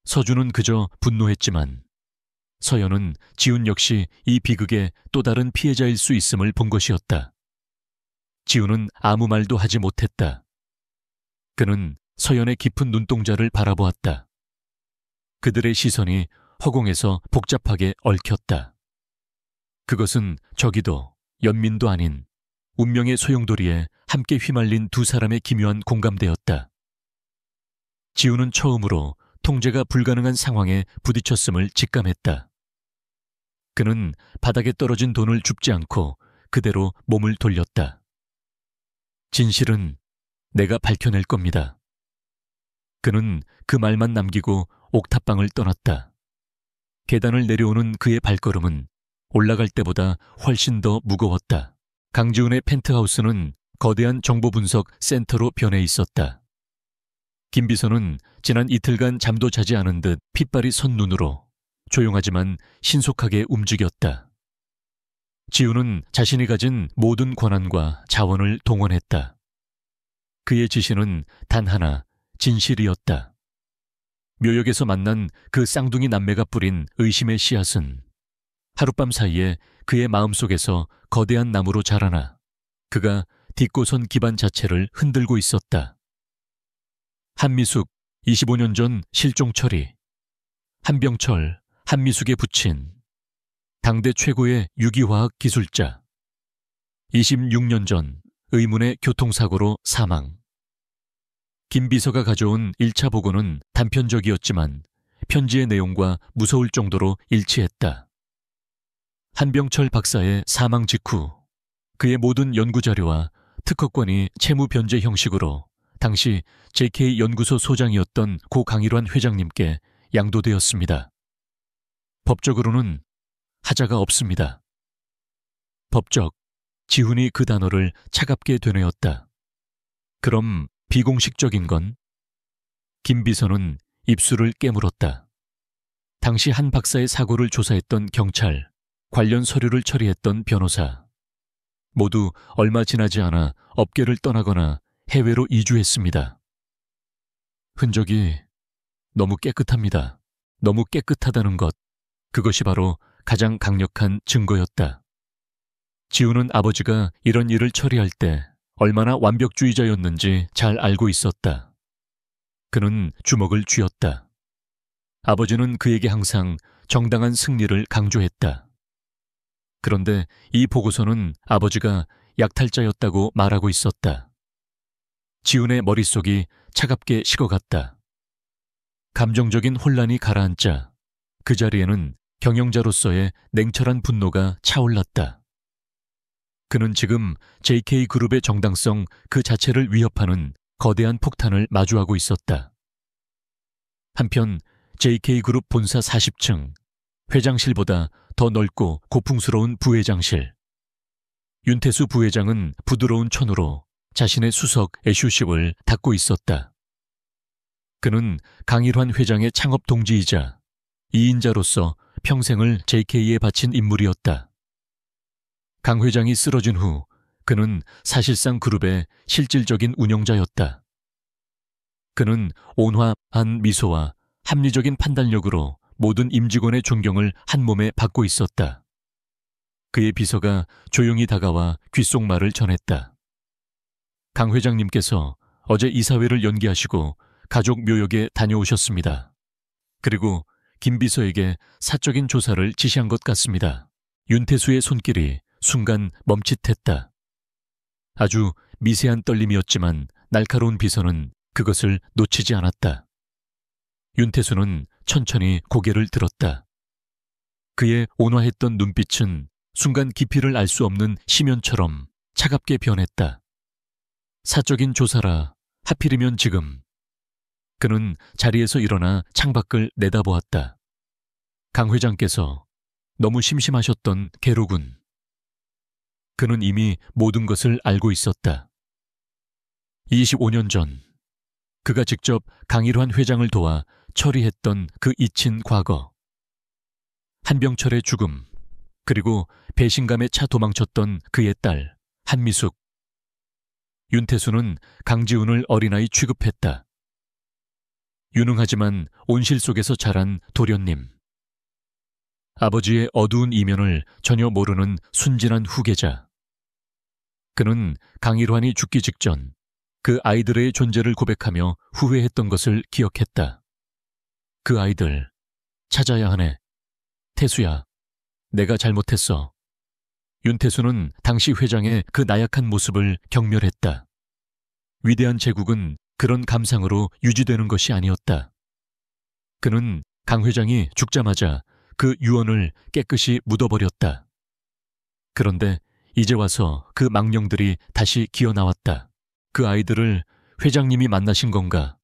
서준은 그저 분노했지만 서연은 지훈 역시 이 비극의 또 다른 피해자일 수 있음을 본 것이었다. 지훈은 아무 말도 하지 못했다. 그는 서연의 깊은 눈동자를 바라보았다. 그들의 시선이 허공에서 복잡하게 얽혔다. 그것은 저기도 연민도 아닌 운명의 소용돌이에 함께 휘말린 두 사람의 기묘한 공감대였다. 지우는 처음으로 통제가 불가능한 상황에 부딪혔음을 직감했다. 그는 바닥에 떨어진 돈을 줍지 않고 그대로 몸을 돌렸다. 진실은 내가 밝혀낼 겁니다. 그는 그 말만 남기고 옥탑방을 떠났다. 계단을 내려오는 그의 발걸음은 올라갈 때보다 훨씬 더 무거웠다. 강지훈의 펜트하우스는 거대한 정보분석 센터로 변해 있었다. 김비서는 지난 이틀간 잠도 자지 않은 듯 핏발이 선 눈으로 조용하지만 신속하게 움직였다. 지우는 자신이 가진 모든 권한과 자원을 동원했다. 그의 지시는 단 하나, 진실이었다. 묘역에서 만난 그 쌍둥이 남매가 뿌린 의심의 씨앗은 하룻밤 사이에 그의 마음속에서 거대한 나무로 자라나 그가 딛고 선 기반 자체를 흔들고 있었다. 한미숙, 25년 전 실종 처리. 한병철, 한미숙의 부친. 당대 최고의 유기화학 기술자. 26년 전 의문의 교통사고로 사망. 김 비서가 가져온 1차 보고는 단편적이었지만 편지의 내용과 무서울 정도로 일치했다. 한병철 박사의 사망 직후 그의 모든 연구자료와 특허권이 채무 변제 형식으로 당시 JK 연구소 소장이었던 고 강일환 회장님께 양도되었습니다. 법적으로는 하자가 없습니다. 법적, 지훈이 그 단어를 차갑게 되뇌었다. 그럼 비공식적인 건? 김 비서는 입술을 깨물었다. 당시 한 박사의 사고를 조사했던 경찰, 관련 서류를 처리했던 변호사, 모두 얼마 지나지 않아 업계를 떠나거나 해외로 이주했습니다. 흔적이 너무 깨끗합니다. 너무 깨끗하다는 것, 그것이 바로 가장 강력한 증거였다. 지우는 아버지가 이런 일을 처리할 때 얼마나 완벽주의자였는지 잘 알고 있었다. 그는 주먹을 쥐었다. 아버지는 그에게 항상 정당한 승리를 강조했다. 그런데 이 보고서는 아버지가 약탈자였다고 말하고 있었다. 지훈의 머릿속이 차갑게 식어갔다. 감정적인 혼란이 가라앉자 그 자리에는 경영자로서의 냉철한 분노가 차올랐다. 그는 지금 JK그룹의 정당성 그 자체를 위협하는 거대한 폭탄을 마주하고 있었다. 한편 JK그룹 본사 40층, 회장실보다 더 넓고 고풍스러운 부회장실. 윤태수 부회장은 부드러운 천으로 자신의 수석 애슈십을 닦고 있었다. 그는 강일환 회장의 창업 동지이자 2인자로서 평생을 JK에 바친 인물이었다. 강 회장이 쓰러진 후 그는 사실상 그룹의 실질적인 운영자였다. 그는 온화한 미소와 합리적인 판단력으로 모든 임직원의 존경을 한 몸에 받고 있었다. 그의 비서가 조용히 다가와 귓속말을 전했다. 강 회장님께서 어제 이사회를 연기하시고 가족 묘역에 다녀오셨습니다. 그리고 김 비서에게 사적인 조사를 지시한 것 같습니다. 윤태수의 손길이 순간 멈칫했다. 아주 미세한 떨림이었지만 날카로운 비서는 그것을 놓치지 않았다. 윤태수는 천천히 고개를 들었다. 그의 온화했던 눈빛은 순간 깊이를 알 수 없는 심연처럼 차갑게 변했다. 사적인 조사라, 하필이면 지금. 그는 자리에서 일어나 창밖을 내다보았다. 강 회장께서 너무 심심하셨던 게로군. 그는 이미 모든 것을 알고 있었다. 25년 전 그가 직접 강일환 회장을 도와 처리했던 그 잊힌 과거. 한병철의 죽음, 그리고 배신감에 차 도망쳤던 그의 딸 한미숙. 윤태수는 강지훈을 어린아이 취급했다. 유능하지만 온실 속에서 자란 도련님. 아버지의 어두운 이면을 전혀 모르는 순진한 후계자. 그는 강일환이 죽기 직전 그 아이들의 존재를 고백하며 후회했던 것을 기억했다. 그 아이들 찾아야 하네. 태수야, 내가 잘못했어. 윤태수는 당시 회장의 그 나약한 모습을 경멸했다. 위대한 제국은 그런 감상으로 유지되는 것이 아니었다. 그는 강 회장이 죽자마자 그 유언을 깨끗이 묻어버렸다. 그런데 이제 와서 그 망령들이 다시 기어나왔다. 그 아이들을 회장님이 만나신 건가?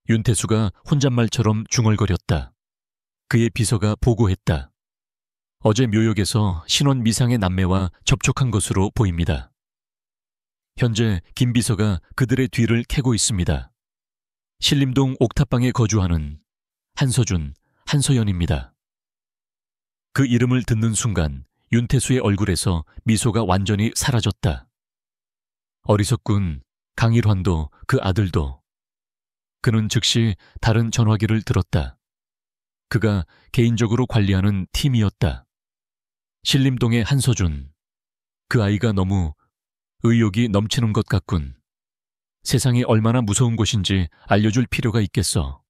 윤태수가 혼잣말처럼 중얼거렸다. 그의 비서가 보고했다. 어제 묘역에서 신원 미상의 남매와 접촉한 것으로 보입니다. 현재 김 비서가 그들의 뒤를 캐고 있습니다. 신림동 옥탑방에 거주하는 한서준, 한서연입니다. 그 이름을 듣는 순간 윤태수의 얼굴에서 미소가 완전히 사라졌다. 어리석군, 강일환도 그 아들도. 그는 즉시 다른 전화기를 들었다. 그가 개인적으로 관리하는 팀이었다. 신림동의 한서준. 그 아이가 너무 의욕이 넘치는 것 같군. 세상이 얼마나 무서운 곳인지 알려줄 필요가 있겠어.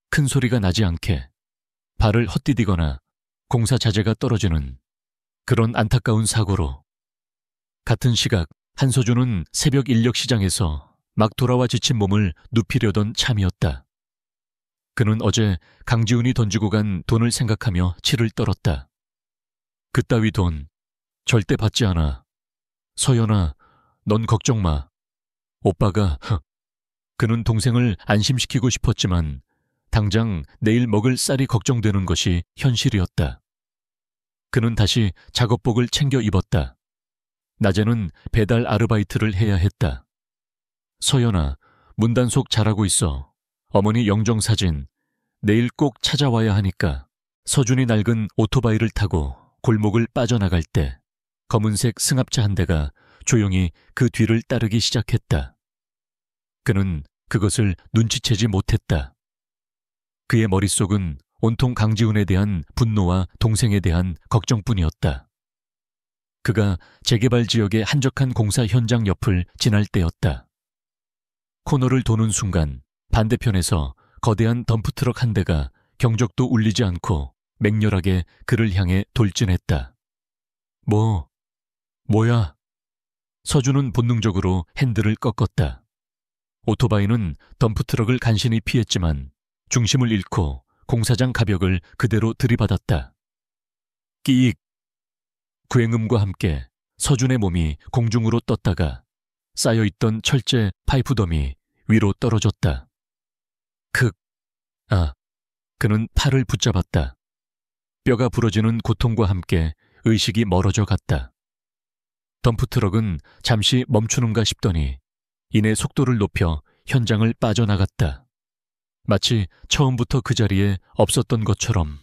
큰 소리가 나지 않게, 발을 헛디디거나 공사 자재가 떨어지는 그런 안타까운 사고로. 같은 시각 한서준은 새벽 인력시장에서 막 돌아와 지친 몸을 눕히려던 참이었다. 그는 어제 강지훈이 던지고 간 돈을 생각하며 치를 떨었다. 그따위 돈 절대 받지 않아. 서연아, 넌 걱정 마. 오빠가... 그는 동생을 안심시키고 싶었지만 당장 내일 먹을 쌀이 걱정되는 것이 현실이었다. 그는 다시 작업복을 챙겨 입었다. 낮에는 배달 아르바이트를 해야 했다. 서연아, 문단속 잘하고 있어. 어머니 영정사진 내일 꼭 찾아와야 하니까. 서준이 낡은 오토바이를 타고 골목을 빠져나갈 때 검은색 승합차 한 대가 조용히 그 뒤를 따르기 시작했다. 그는 그것을 눈치채지 못했다. 그의 머릿속은 온통 강지훈에 대한 분노와 동생에 대한 걱정뿐이었다. 그가 재개발 지역의 한적한 공사 현장 옆을 지날 때였다. 코너를 도는 순간 반대편에서 거대한 덤프트럭 한 대가 경적도 울리지 않고 맹렬하게 그를 향해 돌진했다. 뭐야? 서준은 본능적으로 핸들을 꺾었다. 오토바이는 덤프트럭을 간신히 피했지만 중심을 잃고 공사장 가벽을 그대로 들이받았다. 끼익! 구행음과 함께 서준의 몸이 공중으로 떴다가 쌓여있던 철제 파이프 덤이 위로 떨어졌다. 그는 팔을 붙잡았다. 뼈가 부러지는 고통과 함께 의식이 멀어져 갔다. 덤프트럭은 잠시 멈추는가 싶더니 이내 속도를 높여 현장을 빠져나갔다. 마치 처음부터 그 자리에 없었던 것처럼.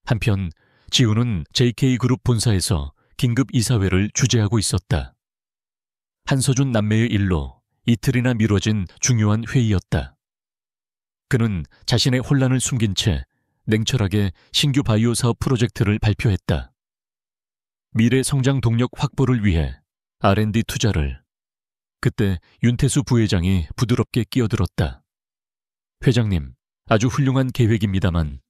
한편 지훈은 JK그룹 본사에서 긴급 이사회를 주재하고 있었다. 한서준 남매의 일로 이틀이나 미뤄진 중요한 회의였다. 그는 자신의 혼란을 숨긴 채 냉철하게 신규 바이오 사업 프로젝트를 발표했다. 미래 성장 동력 확보를 위해 R&D 투자를. 그때 윤태수 부회장이 부드럽게 끼어들었다. 회장님, 아주 훌륭한 계획입니다만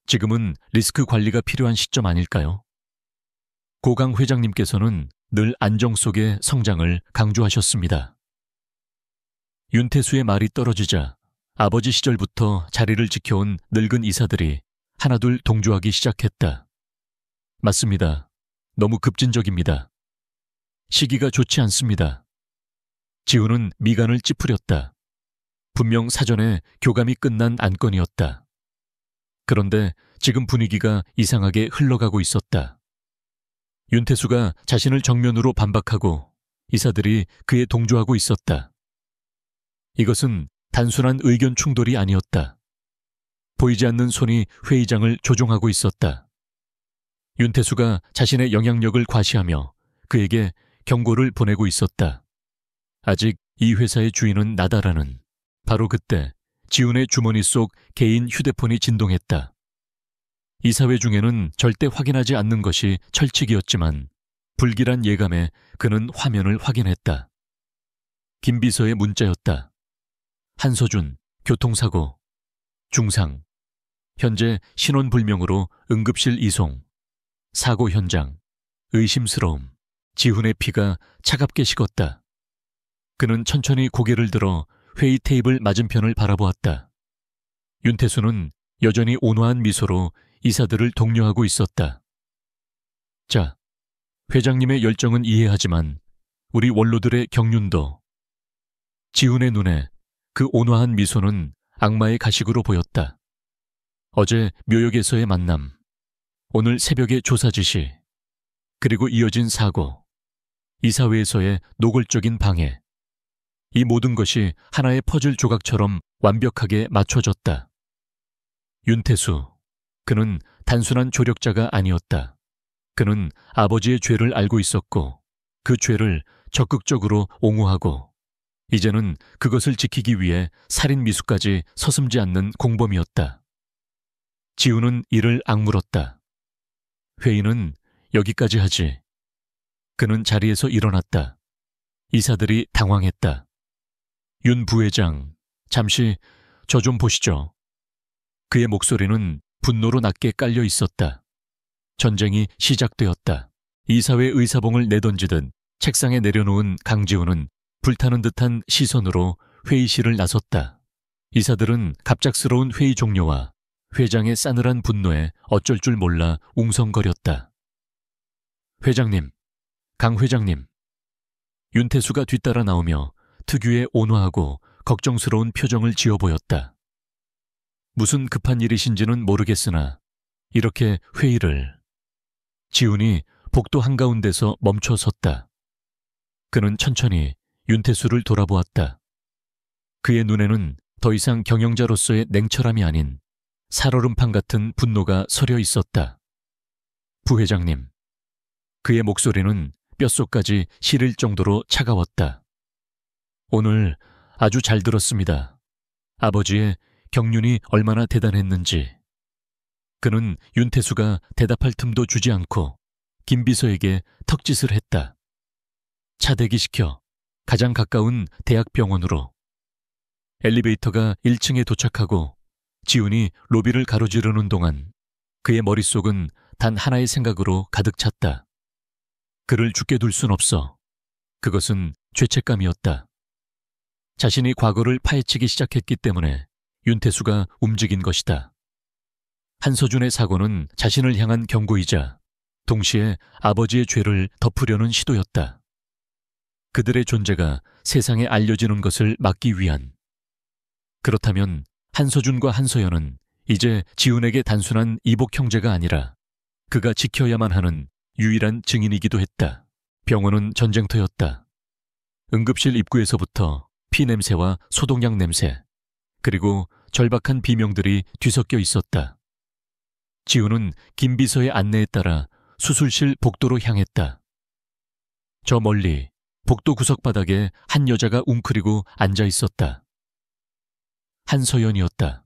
지금은 리스크 관리가 필요한 시점 아닐까요? 고강 회장님께서는 늘 안정 속의 성장을 강조하셨습니다. 윤태수의 말이 떨어지자 아버지 시절부터 자리를 지켜온 늙은 이사들이 하나둘 동조하기 시작했다. 맞습니다. 너무 급진적입니다. 시기가 좋지 않습니다. 지훈은 미간을 찌푸렸다. 분명 사전에 교감이 끝난 안건이었다. 그런데 지금 분위기가 이상하게 흘러가고 있었다. 윤태수가 자신을 정면으로 반박하고 이사들이 그에 동조하고 있었다. 이것은 단순한 의견 충돌이 아니었다. 보이지 않는 손이 회의장을 조종하고 있었다. 윤태수가 자신의 영향력을 과시하며 그에게 경고를 보내고 있었다. 아직 이 회사의 주인은 나다라는. 바로 그때 지훈의 주머니 속 개인 휴대폰이 진동했다. 이사회 중에는 절대 확인하지 않는 것이 철칙이었지만 불길한 예감에 그는 화면을 확인했다. 김 비서의 문자였다. 한서준, 교통사고, 중상, 현재 신원불명으로 응급실 이송, 사고 현장, 의심스러움, 지훈의 피가 차갑게 식었다. 그는 천천히 고개를 들어 회의 테이블 맞은편을 바라보았다. 윤태수는 여전히 온화한 미소로 이사들을 독려하고 있었다. 자, 회장님의 열정은 이해하지만 우리 원로들의 경륜도. 지훈의 눈에 그 온화한 미소는 악마의 가식으로 보였다. 어제 묘역에서의 만남, 오늘 새벽의 조사 지시, 그리고 이어진 사고, 이사회에서의 노골적인 방해. 이 모든 것이 하나의 퍼즐 조각처럼 완벽하게 맞춰졌다. 윤태수, 그는 단순한 조력자가 아니었다. 그는 아버지의 죄를 알고 있었고 그 죄를 적극적으로 옹호하고 이제는 그것을 지키기 위해 살인 미수까지 서슴지 않는 공범이었다. 지우는 이를 악물었다. 회의는 여기까지 하지. 그는 자리에서 일어났다. 이사들이 당황했다. 윤 부회장, 잠시 저 좀 보시죠. 그의 목소리는 분노로 낮게 깔려 있었다. 전쟁이 시작되었다. 이사회 의사봉을 내던지듯 책상에 내려놓은 강지훈은 불타는 듯한 시선으로 회의실을 나섰다. 이사들은 갑작스러운 회의 종료와 회장의 싸늘한 분노에 어쩔 줄 몰라 웅성거렸다. 회장님, 강 회장님. 윤태수가 뒤따라 나오며 특유의 온화하고 걱정스러운 표정을 지어 보였다. 무슨 급한 일이신지는 모르겠으나 이렇게 회의를. 지훈이 복도 한가운데서 멈춰 섰다. 그는 천천히 윤태수를 돌아보았다. 그의 눈에는 더 이상 경영자로서의 냉철함이 아닌 살얼음판 같은 분노가 서려 있었다. 부회장님. 그의 목소리는 뼛속까지 시릴 정도로 차가웠다. 오늘 아주 잘 들었습니다. 아버지의 경륜이 얼마나 대단했는지. 그는 윤태수가 대답할 틈도 주지 않고 김 비서에게 턱짓을 했다. 차 대기시켜 가장 가까운 대학병원으로. 엘리베이터가 1층에 도착하고 지훈이 로비를 가로지르는 동안 그의 머릿속은 단 하나의 생각으로 가득 찼다. 그를 죽게 둘 순 없어. 그것은 죄책감이었다. 자신이 과거를 파헤치기 시작했기 때문에 윤태수가 움직인 것이다. 한서준의 사고는 자신을 향한 경고이자 동시에 아버지의 죄를 덮으려는 시도였다. 그들의 존재가 세상에 알려지는 것을 막기 위한. 그렇다면 한서준과 한서연은 이제 지훈에게 단순한 이복 형제가 아니라 그가 지켜야만 하는 유일한 증인이기도 했다. 병원은 전쟁터였다. 응급실 입구에서부터 피냄새와 소독약 냄새, 그리고 절박한 비명들이 뒤섞여 있었다. 지훈은 김 비서의 안내에 따라 수술실 복도로 향했다. 저 멀리 복도 구석바닥에 한 여자가 웅크리고 앉아 있었다. 한서연이었다.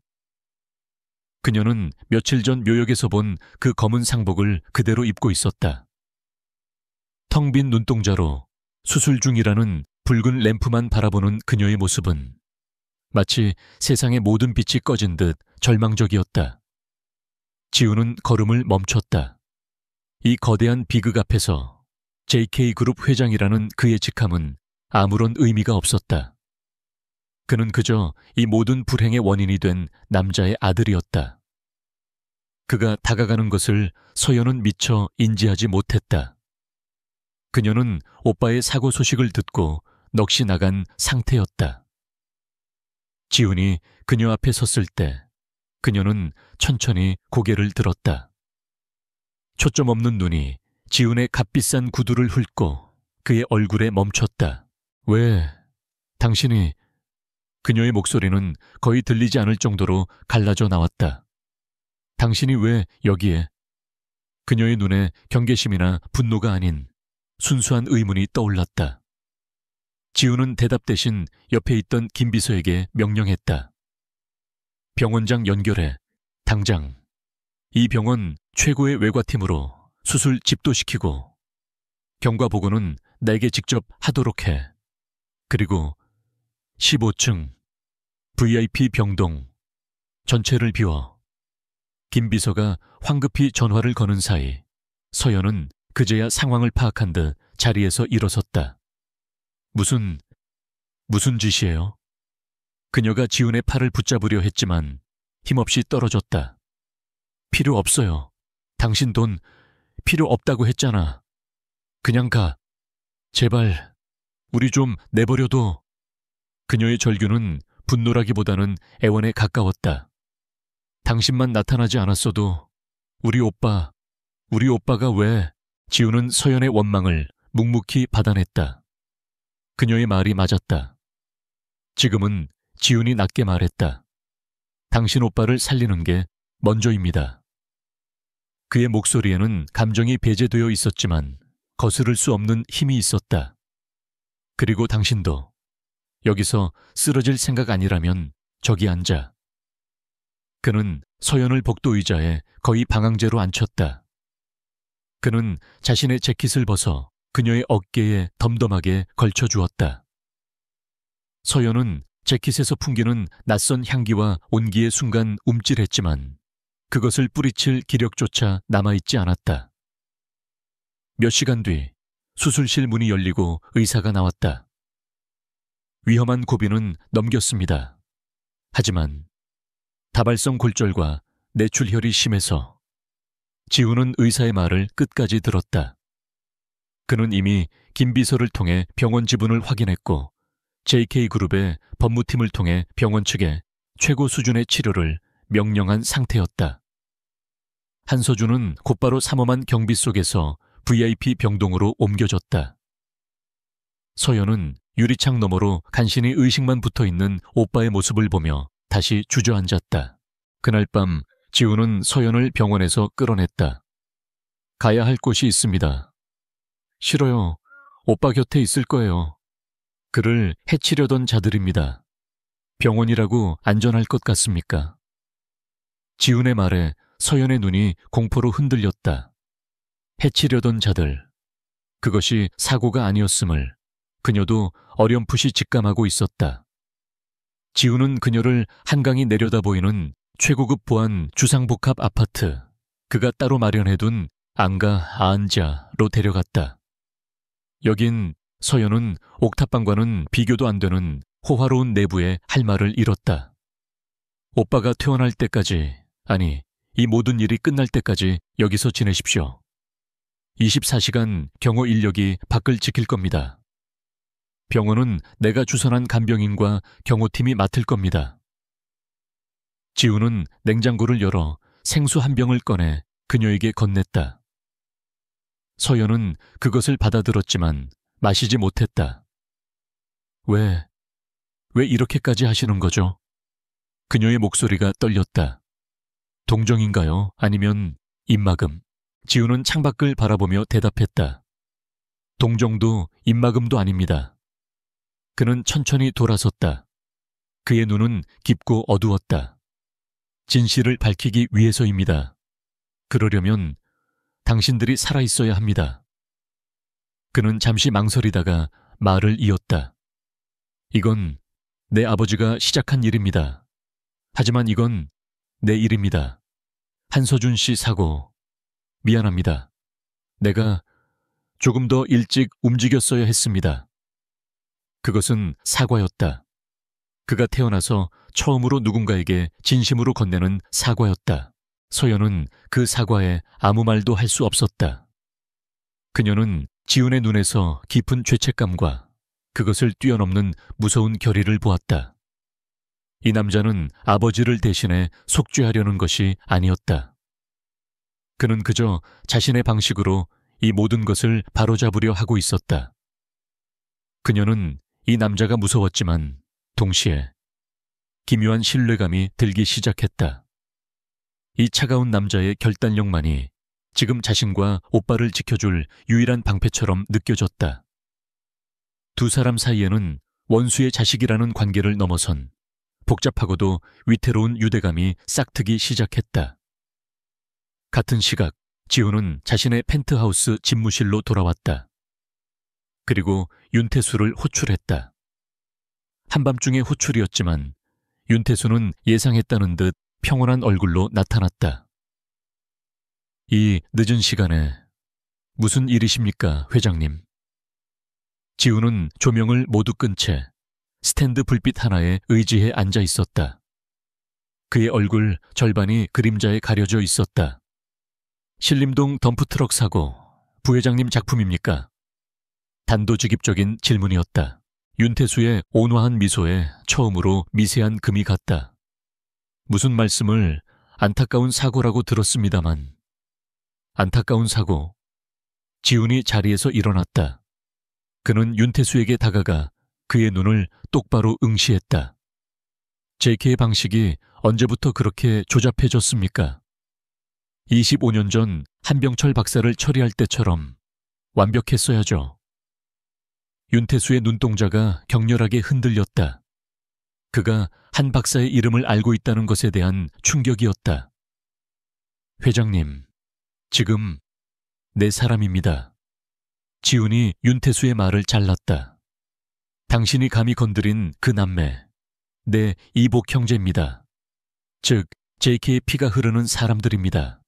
그녀는 며칠 전 묘역에서 본 그 검은 상복을 그대로 입고 있었다. 텅 빈 눈동자로 수술 중이라는 붉은 램프만 바라보는 그녀의 모습은 마치 세상의 모든 빛이 꺼진 듯 절망적이었다. 지훈은 걸음을 멈췄다. 이 거대한 비극 앞에서 JK그룹 회장이라는 그의 직함은 아무런 의미가 없었다. 그는 그저 이 모든 불행의 원인이 된 남자의 아들이었다. 그가 다가가는 것을 서연은 미처 인지하지 못했다. 그녀는 오빠의 사고 소식을 듣고 넋이 나간 상태였다. 지훈이 그녀 앞에 섰을 때 그녀는 천천히 고개를 들었다. 초점 없는 눈이 지훈의 값비싼 구두를 훑고 그의 얼굴에 멈췄다. 왜, 당신이... 그녀의 목소리는 거의 들리지 않을 정도로 갈라져 나왔다. 당신이 왜 여기에? 그녀의 눈에 경계심이나 분노가 아닌 순수한 의문이 떠올랐다. 지훈은 대답 대신 옆에 있던 김 비서에게 명령했다. 병원장 연결해. 당장. 이 병원 최고의 외과팀으로 수술 집도시키고 경과 보고는 내게 직접 하도록 해. 그리고 15층 VIP 병동 전체를 비워. 김 비서가 황급히 전화를 거는 사이 서연은 그제야 상황을 파악한 듯 자리에서 일어섰다. 무슨 짓이에요? 그녀가 지훈의 팔을 붙잡으려 했지만 힘없이 떨어졌다. 필요 없어요. 당신 돈 필요 없다고 했잖아. 그냥 가. 제발 우리 좀 내버려둬. 그녀의 절규는 분노라기보다는 애원에 가까웠다. 당신만 나타나지 않았어도 우리 오빠가 왜? 지훈은 서연의 원망을 묵묵히 받아냈다. 그녀의 말이 맞았다. 지금은 지훈이 낮게 말했다. 당신 오빠를 살리는 게 먼저입니다. 그의 목소리에는 감정이 배제되어 있었지만 거스를 수 없는 힘이 있었다. 그리고 당신도 여기서 쓰러질 생각 아니라면 저기 앉아. 그는 서연을 복도 의자에 거의 방황제로 앉혔다. 그는 자신의 재킷을 벗어 그녀의 어깨에 덤덤하게 걸쳐주었다. 서연은 재킷에서 풍기는 낯선 향기와 온기의 순간 움찔했지만 그것을 뿌리칠 기력조차 남아있지 않았다. 몇 시간 뒤 수술실 문이 열리고 의사가 나왔다. 위험한 고비는 넘겼습니다. 하지만 다발성 골절과 뇌출혈이 심해서 지훈은 의사의 말을 끝까지 들었다. 그는 이미 김 비서를 통해 병원 지분을 확인했고 JK그룹의 법무팀을 통해 병원 측에 최고 수준의 치료를 명령한 상태였다. 한서준은 곧바로 삼엄한 경비 속에서 VIP 병동으로 옮겨졌다. 서연은 유리창 너머로 간신히 의식만 붙어있는 오빠의 모습을 보며 다시 주저앉았다. 그날 밤 지훈은 서연을 병원에서 끌어냈다. 가야 할 곳이 있습니다. 싫어요. 오빠 곁에 있을 거예요. 그를 해치려던 자들입니다. 병원이라고 안전할 것 같습니까? 지훈의 말에 서연의 눈이 공포로 흔들렸다. 해치려던 자들. 그것이 사고가 아니었음을 그녀도 어렴풋이 직감하고 있었다. 지훈은 그녀를 한강이 내려다 보이는 최고급 보안 주상복합 아파트, 그가 따로 마련해둔 안가 아한자로 데려갔다. 여긴 서연은 옥탑방과는 비교도 안 되는 호화로운 내부에 할 말을 잃었다. 오빠가 퇴원할 때까지, 아니, 이 모든 일이 끝날 때까지 여기서 지내십시오. 24시간 경호 인력이 밖을 지킬 겁니다. 병원은 내가 주선한 간병인과 경호팀이 맡을 겁니다. 지훈은 냉장고를 열어 생수 한 병을 꺼내 그녀에게 건넸다. 서연은 그것을 받아들었지만 마시지 못했다. 왜 이렇게까지 하시는 거죠? 그녀의 목소리가 떨렸다. 동정인가요? 아니면 입막음? 지훈은 창밖을 바라보며 대답했다. 동정도 입막음도 아닙니다. 그는 천천히 돌아섰다. 그의 눈은 깊고 어두웠다. 진실을 밝히기 위해서입니다. 그러려면 당신들이 살아있어야 합니다. 그는 잠시 망설이다가 말을 이었다. 이건 내 아버지가 시작한 일입니다. 하지만 이건 내 일입니다. 한서준 씨 사고, 미안합니다. 내가 조금 더 일찍 움직였어야 했습니다. 그것은 사과였다. 그가 태어나서 처음으로 누군가에게 진심으로 건네는 사과였다. 서연은 그 사과에 아무 말도 할 수 없었다. 그녀는 지훈의 눈에서 깊은 죄책감과 그것을 뛰어넘는 무서운 결의를 보았다. 이 남자는 아버지를 대신해 속죄하려는 것이 아니었다. 그는 그저 자신의 방식으로 이 모든 것을 바로잡으려 하고 있었다. 그녀는 이 남자가 무서웠지만 동시에 기묘한 신뢰감이 들기 시작했다. 이 차가운 남자의 결단력만이 지금 자신과 오빠를 지켜줄 유일한 방패처럼 느껴졌다. 두 사람 사이에는 원수의 자식이라는 관계를 넘어선 복잡하고도 위태로운 유대감이 싹트기 시작했다. 같은 시각 지훈은 자신의 펜트하우스 집무실로 돌아왔다. 그리고 윤태수를 호출했다. 한밤중의 호출이었지만 윤태수는 예상했다는 듯 평온한 얼굴로 나타났다. 이 늦은 시간에 무슨 일이십니까, 회장님? 지우는 조명을 모두 끈 채 스탠드 불빛 하나에 의지해 앉아 있었다. 그의 얼굴 절반이 그림자에 가려져 있었다. 신림동 덤프트럭 사고, 부회장님 작품입니까? 단도직입적인 질문이었다. 윤태수의 온화한 미소에 처음으로 미세한 금이 갔다. 무슨 말씀을 안타까운 사고라고 들었습니다만. 안타까운 사고. 지훈이 자리에서 일어났다. 그는 윤태수에게 다가가 그의 눈을 똑바로 응시했다. JK의 방식이 언제부터 그렇게 조잡해졌습니까? 25년 전 한병철 박사를 처리할 때처럼 완벽했어야죠. 윤태수의 눈동자가 격렬하게 흔들렸다. 그가 한 박사의 이름을 알고 있다는 것에 대한 충격이었다. 회장님, 지금 내 사람입니다. 지훈이 윤태수의 말을 잘랐다. 당신이 감히 건드린 그 남매, 내 이복 형제입니다. 즉, JK의 피가 흐르는 사람들입니다.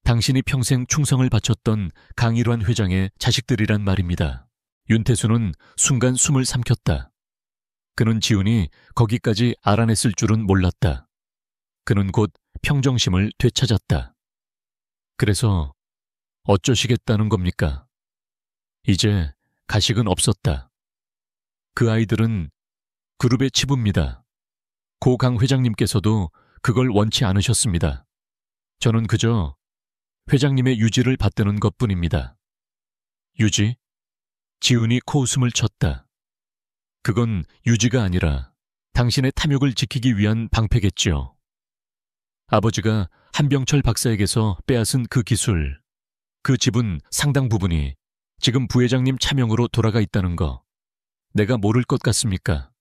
당신이 평생 충성을 바쳤던 강일환 회장의 자식들이란 말입니다. 윤태수는 순간 숨을 삼켰다. 그는 지훈이 거기까지 알아냈을 줄은 몰랐다. 그는 곧 평정심을 되찾았다. 그래서 어쩌시겠다는 겁니까? 이제 가식은 없었다. 그 아이들은 그룹의 치부입니다. 고 강 회장님께서도 그걸 원치 않으셨습니다. 저는 그저 회장님의 유지를 받드는 것뿐입니다. 유지? 지훈이 코웃음을 쳤다. 그건 유지가 아니라 당신의 탐욕을 지키기 위한 방패겠지요. 아버지가 한병철 박사에게서 빼앗은 그 기술, 그 지분 상당 부분이 지금 부회장님 차명으로 돌아가 있다는 거 내가 모를 것 같습니까?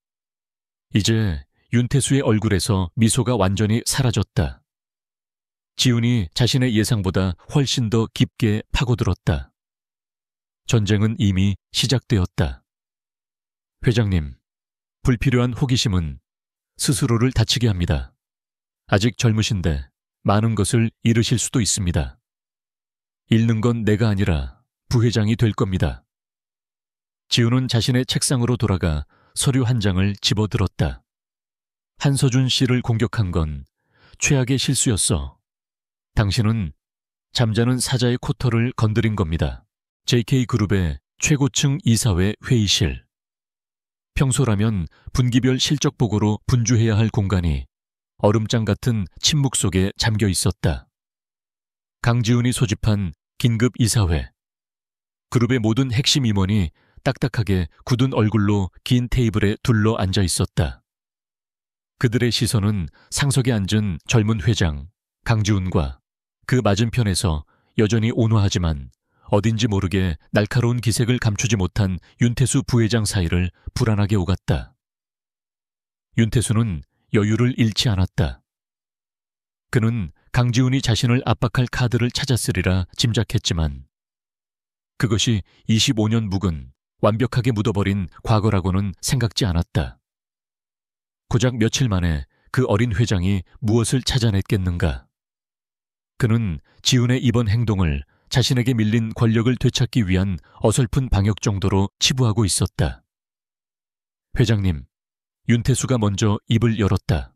이제 윤태수의 얼굴에서 미소가 완전히 사라졌다. 지훈이 자신의 예상보다 훨씬 더 깊게 파고들었다. 전쟁은 이미 시작되었다. 회장님, 불필요한 호기심은 스스로를 다치게 합니다. 아직 젊으신데 많은 것을 잃으실 수도 있습니다. 잃는 건 내가 아니라 부회장이 될 겁니다. 지훈은 자신의 책상으로 돌아가 서류 한 장을 집어들었다. 한서준 씨를 공격한 건 최악의 실수였어. 당신은 잠자는 사자의 코털을 건드린 겁니다. JK그룹의 최고층 이사회 회의실. 평소라면 분기별 실적 보고로 분주해야 할 공간이 얼음장 같은 침묵 속에 잠겨 있었다. 강지훈이 소집한 긴급 이사회. 그룹의 모든 핵심 임원이 딱딱하게 굳은 얼굴로 긴 테이블에 둘러 앉아 있었다. 그들의 시선은 상석에 앉은 젊은 회장 강지훈과 그 맞은편에서 여전히 온화하지만 어딘지 모르게 날카로운 기색을 감추지 못한 윤태수 부회장 사이를 불안하게 오갔다. 윤태수는 여유를 잃지 않았다. 그는 강지훈이 자신을 압박할 카드를 찾았으리라 짐작했지만 그것이 25년 묵은 완벽하게 묻어버린 과거라고는 생각지 않았다. 고작 며칠 만에 그 어린 회장이 무엇을 찾아냈겠는가? 그는 지훈의 이번 행동을 자신에게 밀린 권력을 되찾기 위한 어설픈 방역 정도로 치부하고 있었다. 회장님, 윤태수가 먼저 입을 열었다.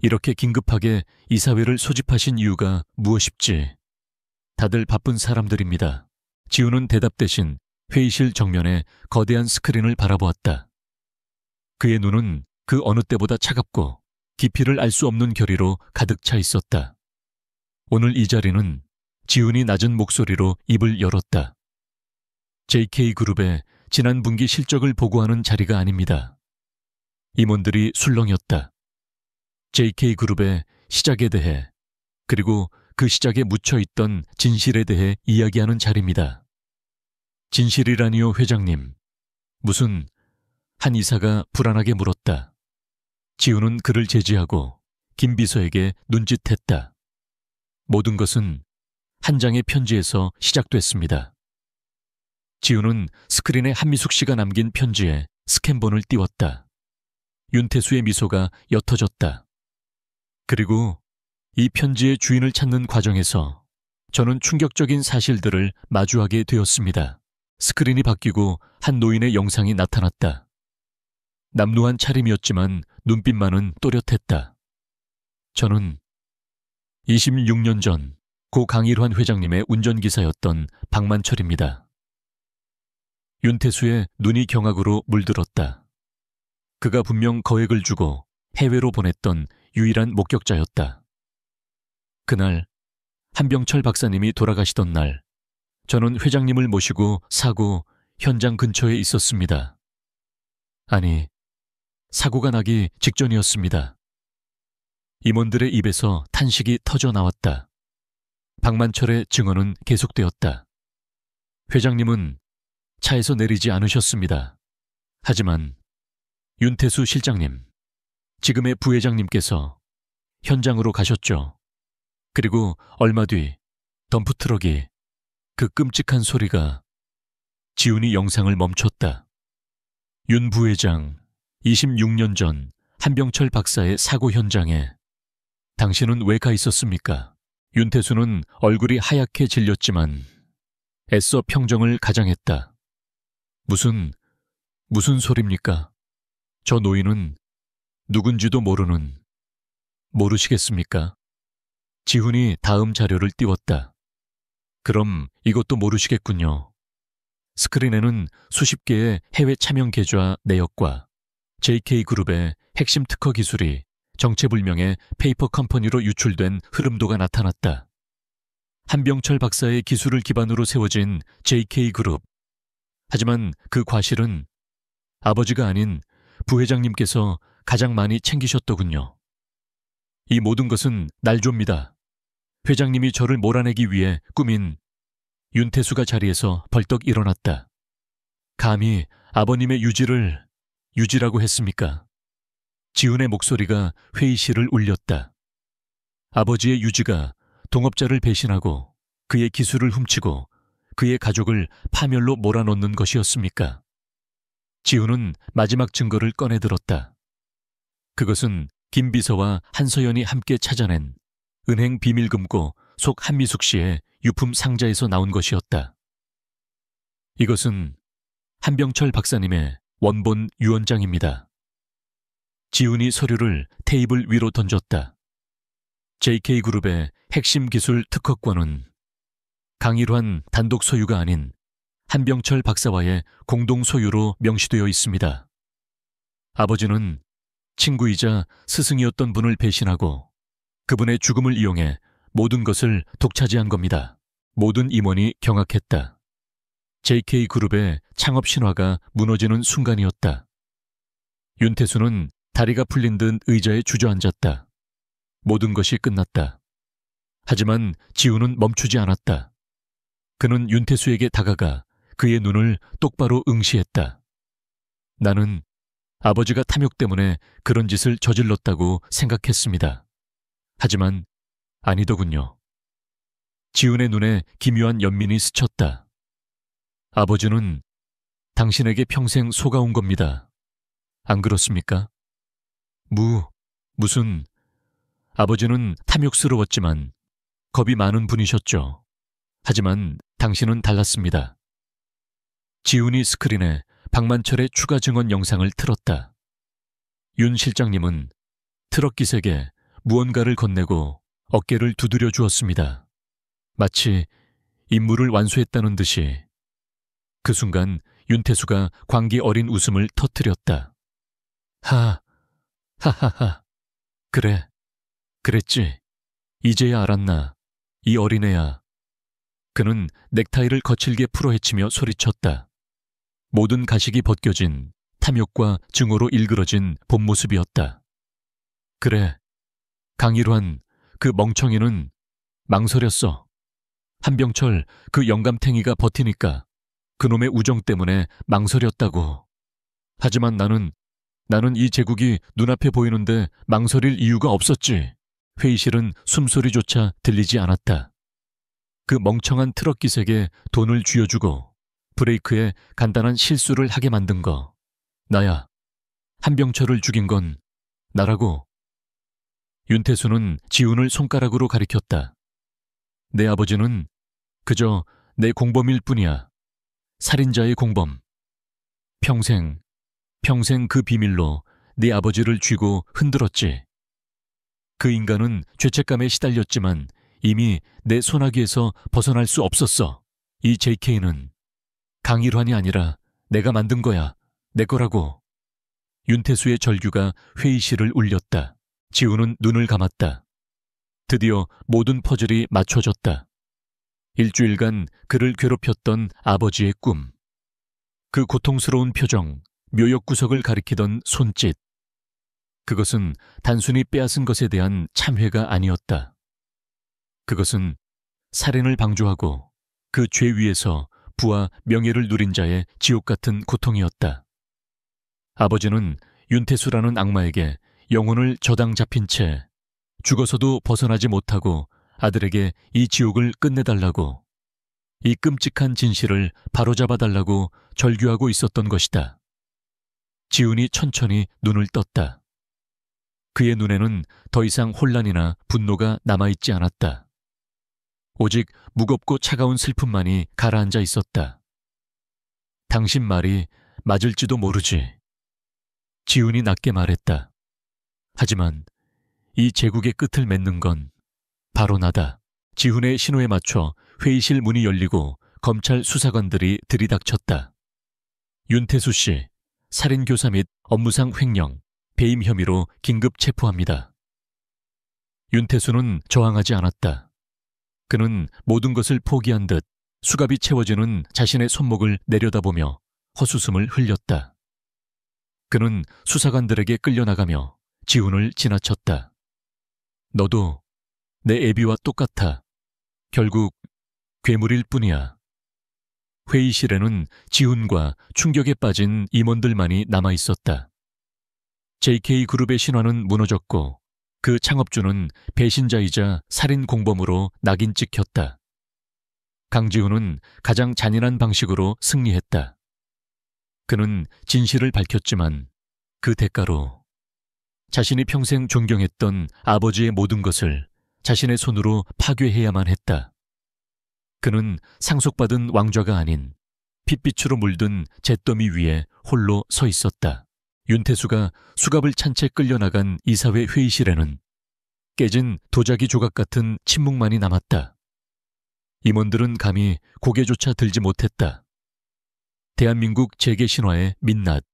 이렇게 긴급하게 이사회를 소집하신 이유가 무엇입지? 다들 바쁜 사람들입니다. 지훈은 대답 대신 회의실 정면에 거대한 스크린을 바라보았다. 그의 눈은 그 어느 때보다 차갑고 깊이를 알 수 없는 결의로 가득 차 있었다. 오늘 이 자리는 지훈이 낮은 목소리로 입을 열었다. JK그룹의 지난 분기 실적을 보고하는 자리가 아닙니다. 임원들이 술렁였다. JK그룹의 시작에 대해 그리고 그 시작에 묻혀있던 진실에 대해 이야기하는 자리입니다. 진실이라니요, 회장님. 무슨 한 이사가 불안하게 물었다. 지훈은 그를 제지하고 김 비서에게 눈짓했다. 모든 것은 한 장의 편지에서 시작됐습니다. 지훈은 스크린에 한미숙 씨가 남긴 편지에 스캔본을 띄웠다. 윤태수의 미소가 옅어졌다. 그리고 이 편지의 주인을 찾는 과정에서 저는 충격적인 사실들을 마주하게 되었습니다. 스크린이 바뀌고 한 노인의 영상이 나타났다. 남루한 차림이었지만 눈빛만은 또렷했다. 저는 26년 전 고 강일환 회장님의 운전기사였던 박만철입니다. 윤태수의 눈이 경악으로 물들었다. 그가 분명 거액을 주고 해외로 보냈던 유일한 목격자였다. 그날 한병철 박사님이 돌아가시던 날, 저는 회장님을 모시고 사고 현장 근처에 있었습니다. 아니, 사고가 나기 직전이었습니다. 임원들의 입에서 탄식이 터져 나왔다. 박만철의 증언은 계속되었다. 회장님은 차에서 내리지 않으셨습니다. 하지만 윤태수 실장님, 지금의 부회장님께서 현장으로 가셨죠. 그리고 얼마 뒤 덤프트럭이 그 끔찍한 소리가 지훈이 영상을 멈췄다. 윤 부회장, 26년 전 한병철 박사의 사고 현장에 당신은 왜 가 있었습니까? 윤태수는 얼굴이 하얗게 질렸지만 애써 평정을 가장했다. 무슨 소리입니까? 저 노인은 누군지도 모르시겠습니까? 지훈이 다음 자료를 띄웠다. 그럼 이것도 모르시겠군요. 스크린에는 수십 개의 해외 참여 계좌 내역과 JK그룹의 핵심 특허 기술이 정체불명의 페이퍼 컴퍼니로 유출된 흐름도가 나타났다. 한병철 박사의 기술을 기반으로 세워진 JK그룹. 하지만 그 과실은 아버지가 아닌 부회장님께서 가장 많이 챙기셨더군요. 이 모든 것은 날조입니다. 회장님이 저를 몰아내기 위해 꾸민. 윤태수가 자리에서 벌떡 일어났다. 감히 아버님의 유지라고 했습니까? 지훈의 목소리가 회의실을 울렸다. 아버지의 유지가 동업자를 배신하고 그의 기술을 훔치고 그의 가족을 파멸로 몰아넣는 것이었습니까? 지훈은 마지막 증거를 꺼내들었다. 그것은 김 비서와 한서연이 함께 찾아낸 은행 비밀금고 속 한미숙 씨의 유품 상자에서 나온 것이었다. 이것은 한병철 박사님의 원본 유언장입니다. 지훈이 서류를 테이블 위로 던졌다. JK그룹의 핵심 기술 특허권은 강일환 단독 소유가 아닌 한병철 박사와의 공동 소유로 명시되어 있습니다. 아버지는 친구이자 스승이었던 분을 배신하고 그분의 죽음을 이용해 모든 것을 독차지한 겁니다. 모든 임원이 경악했다. JK그룹의 창업 신화가 무너지는 순간이었다. 윤태수는 다리가 풀린 듯 의자에 주저앉았다. 모든 것이 끝났다. 하지만 지훈은 멈추지 않았다. 그는 윤태수에게 다가가 그의 눈을 똑바로 응시했다. 나는 아버지가 탐욕 때문에 그런 짓을 저질렀다고 생각했습니다. 하지만 아니더군요. 지훈의 눈에 기묘한 연민이 스쳤다. 아버지는 당신에게 평생 속아온 겁니다. 안 그렇습니까? 무슨... 아버지는 탐욕스러웠지만 겁이 많은 분이셨죠. 하지만 당신은 달랐습니다. 지훈이 스크린에 박만철의 추가 증언 영상을 틀었다. 윤 실장님은 트럭 기색에 무언가를 건네고 어깨를 두드려 주었습니다. 마치 임무를 완수했다는 듯이. 그 순간 윤태수가 광기 어린 웃음을 터뜨렸다. 하하하. 그래, 그랬지. 이제야 알았나, 이 어린애야. 그는 넥타이를 거칠게 풀어헤치며 소리쳤다. 모든 가식이 벗겨진 탐욕과 증오로 일그러진 본 모습이었다. 그래, 강일환, 그 멍청이는 망설였어. 한병철, 그 영감탱이가 버티니까 그놈의 우정 때문에 망설였다고. 하지만 나는 이 제국이 눈앞에 보이는데 망설일 이유가 없었지. 회의실은 숨소리조차 들리지 않았다. 그 멍청한 트럭 기색에 돈을 쥐어주고 브레이크에 간단한 실수를 하게 만든 거. 나야. 한병철을 죽인 건 나라고. 윤태수는 지훈을 손가락으로 가리켰다. 내 아버지는 그저 내 공범일 뿐이야. 살인자의 공범. 평생 그 비밀로 네 아버지를 쥐고 흔들었지. 그 인간은 죄책감에 시달렸지만 이미 내 소나기에서 벗어날 수 없었어. 이 JK는 강일환이 아니라 내가 만든 거야. 내 거라고. 윤태수의 절규가 회의실을 울렸다. 지우는 눈을 감았다. 드디어 모든 퍼즐이 맞춰졌다. 일주일간 그를 괴롭혔던 아버지의 꿈. 그 고통스러운 표정, 묘역구석을 가리키던 손짓. 그것은 단순히 빼앗은 것에 대한 참회가 아니었다. 그것은 살인을 방조하고 그 죄 위에서 부와 명예를 누린 자의 지옥 같은 고통이었다. 아버지는 윤태수라는 악마에게 영혼을 저당 잡힌 채 죽어서도 벗어나지 못하고 아들에게 이 지옥을 끝내달라고, 이 끔찍한 진실을 바로잡아달라고 절규하고 있었던 것이다. 지훈이 천천히 눈을 떴다. 그의 눈에는 더 이상 혼란이나 분노가 남아있지 않았다. 오직 무겁고 차가운 슬픔만이 가라앉아 있었다. 당신 말이 맞을지도 모르지. 지훈이 낮게 말했다. 하지만 이 제국의 끝을 맺는 건 바로 나다. 지훈의 신호에 맞춰 회의실 문이 열리고 검찰 수사관들이 들이닥쳤다. 윤태수 씨, 살인교사 및 업무상 횡령, 배임 혐의로 긴급 체포합니다. 윤태수는 저항하지 않았다. 그는 모든 것을 포기한 듯 수갑이 채워지는 자신의 손목을 내려다보며 헛웃음을 흘렸다. 그는 수사관들에게 끌려나가며 지훈을 지나쳤다. 너도 내 애비와 똑같아. 결국 괴물일 뿐이야. 회의실에는 지훈과 충격에 빠진 임원들만이 남아있었다. JK그룹의 신화는 무너졌고 그 창업주는 배신자이자 살인 공범으로 낙인 찍혔다. 강지훈은 가장 잔인한 방식으로 승리했다. 그는 진실을 밝혔지만 그 대가로 자신이 평생 존경했던 아버지의 모든 것을 자신의 손으로 파괴해야만 했다. 그는 상속받은 왕좌가 아닌 핏빛으로 물든 잿더미 위에 홀로 서 있었다. 윤태수가 수갑을 찬 채 끌려나간 이사회 회의실에는 깨진 도자기 조각 같은 침묵만이 남았다. 임원들은 감히 고개조차 들지 못했다. 대한민국 재계 신화의 민낯,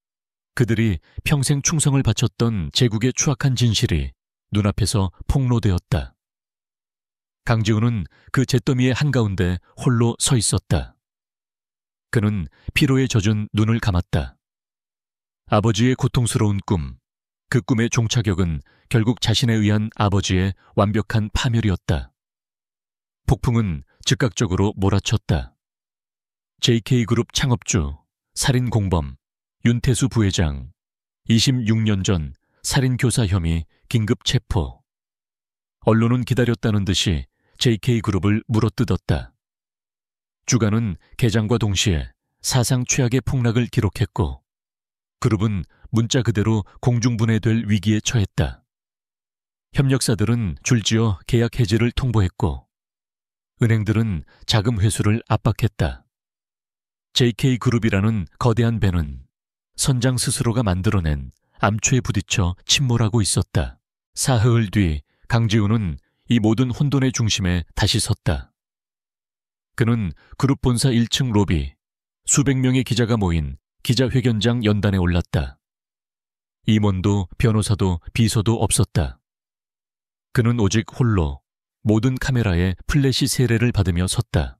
그들이 평생 충성을 바쳤던 제국의 추악한 진실이 눈앞에서 폭로되었다. 강지훈은 그 잿더미의 한가운데 홀로 서 있었다. 그는 피로에 젖은 눈을 감았다. 아버지의 고통스러운 꿈, 그 꿈의 종착역은 결국 자신에 의한 아버지의 완벽한 파멸이었다. 폭풍은 즉각적으로 몰아쳤다. JK그룹 창업주, 살인공범, 윤태수 부회장, 26년 전 살인교사 혐의 긴급 체포. 언론은 기다렸다는 듯이 JK그룹을 물어뜯었다. 주간은 개장과 동시에 사상 최악의 폭락을 기록했고 그룹은 문자 그대로 공중분해될 위기에 처했다. 협력사들은 줄지어 계약 해지를 통보했고 은행들은 자금 회수를 압박했다. JK그룹이라는 거대한 배는 선장 스스로가 만들어낸 암초에 부딪혀 침몰하고 있었다. 사흘 뒤 강지훈은 이 모든 혼돈의 중심에 다시 섰다. 그는 그룹 본사 1층 로비, 수백 명의 기자가 모인 기자회견장 연단에 올랐다. 임원도 변호사도 비서도 없었다. 그는 오직 홀로 모든 카메라에 플래시 세례를 받으며 섰다.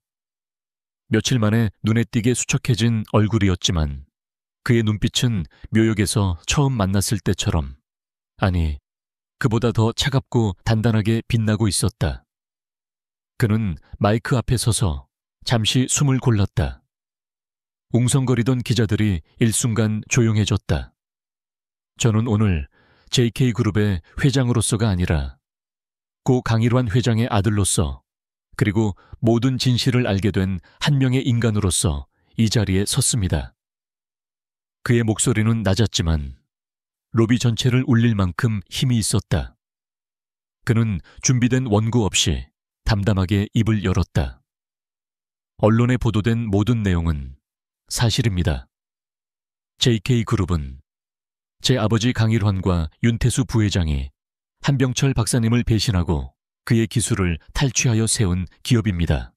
며칠 만에 눈에 띄게 수척해진 얼굴이었지만 그의 눈빛은 묘역에서 처음 만났을 때처럼, 아니, 그보다 더 차갑고 단단하게 빛나고 있었다. 그는 마이크 앞에 서서 잠시 숨을 골랐다. 웅성거리던 기자들이 일순간 조용해졌다. 저는 오늘 JK그룹의 회장으로서가 아니라 고 강일환 회장의 아들로서, 그리고 모든 진실을 알게 된 한 명의 인간으로서 이 자리에 섰습니다. 그의 목소리는 낮았지만 로비 전체를 울릴 만큼 힘이 있었다. 그는 준비된 원고 없이 담담하게 입을 열었다. 언론에 보도된 모든 내용은 사실입니다. JK그룹은 제 아버지 강일환과 윤태수 부회장이 한병철 박사님을 배신하고 그의 기술을 탈취하여 세운 기업입니다.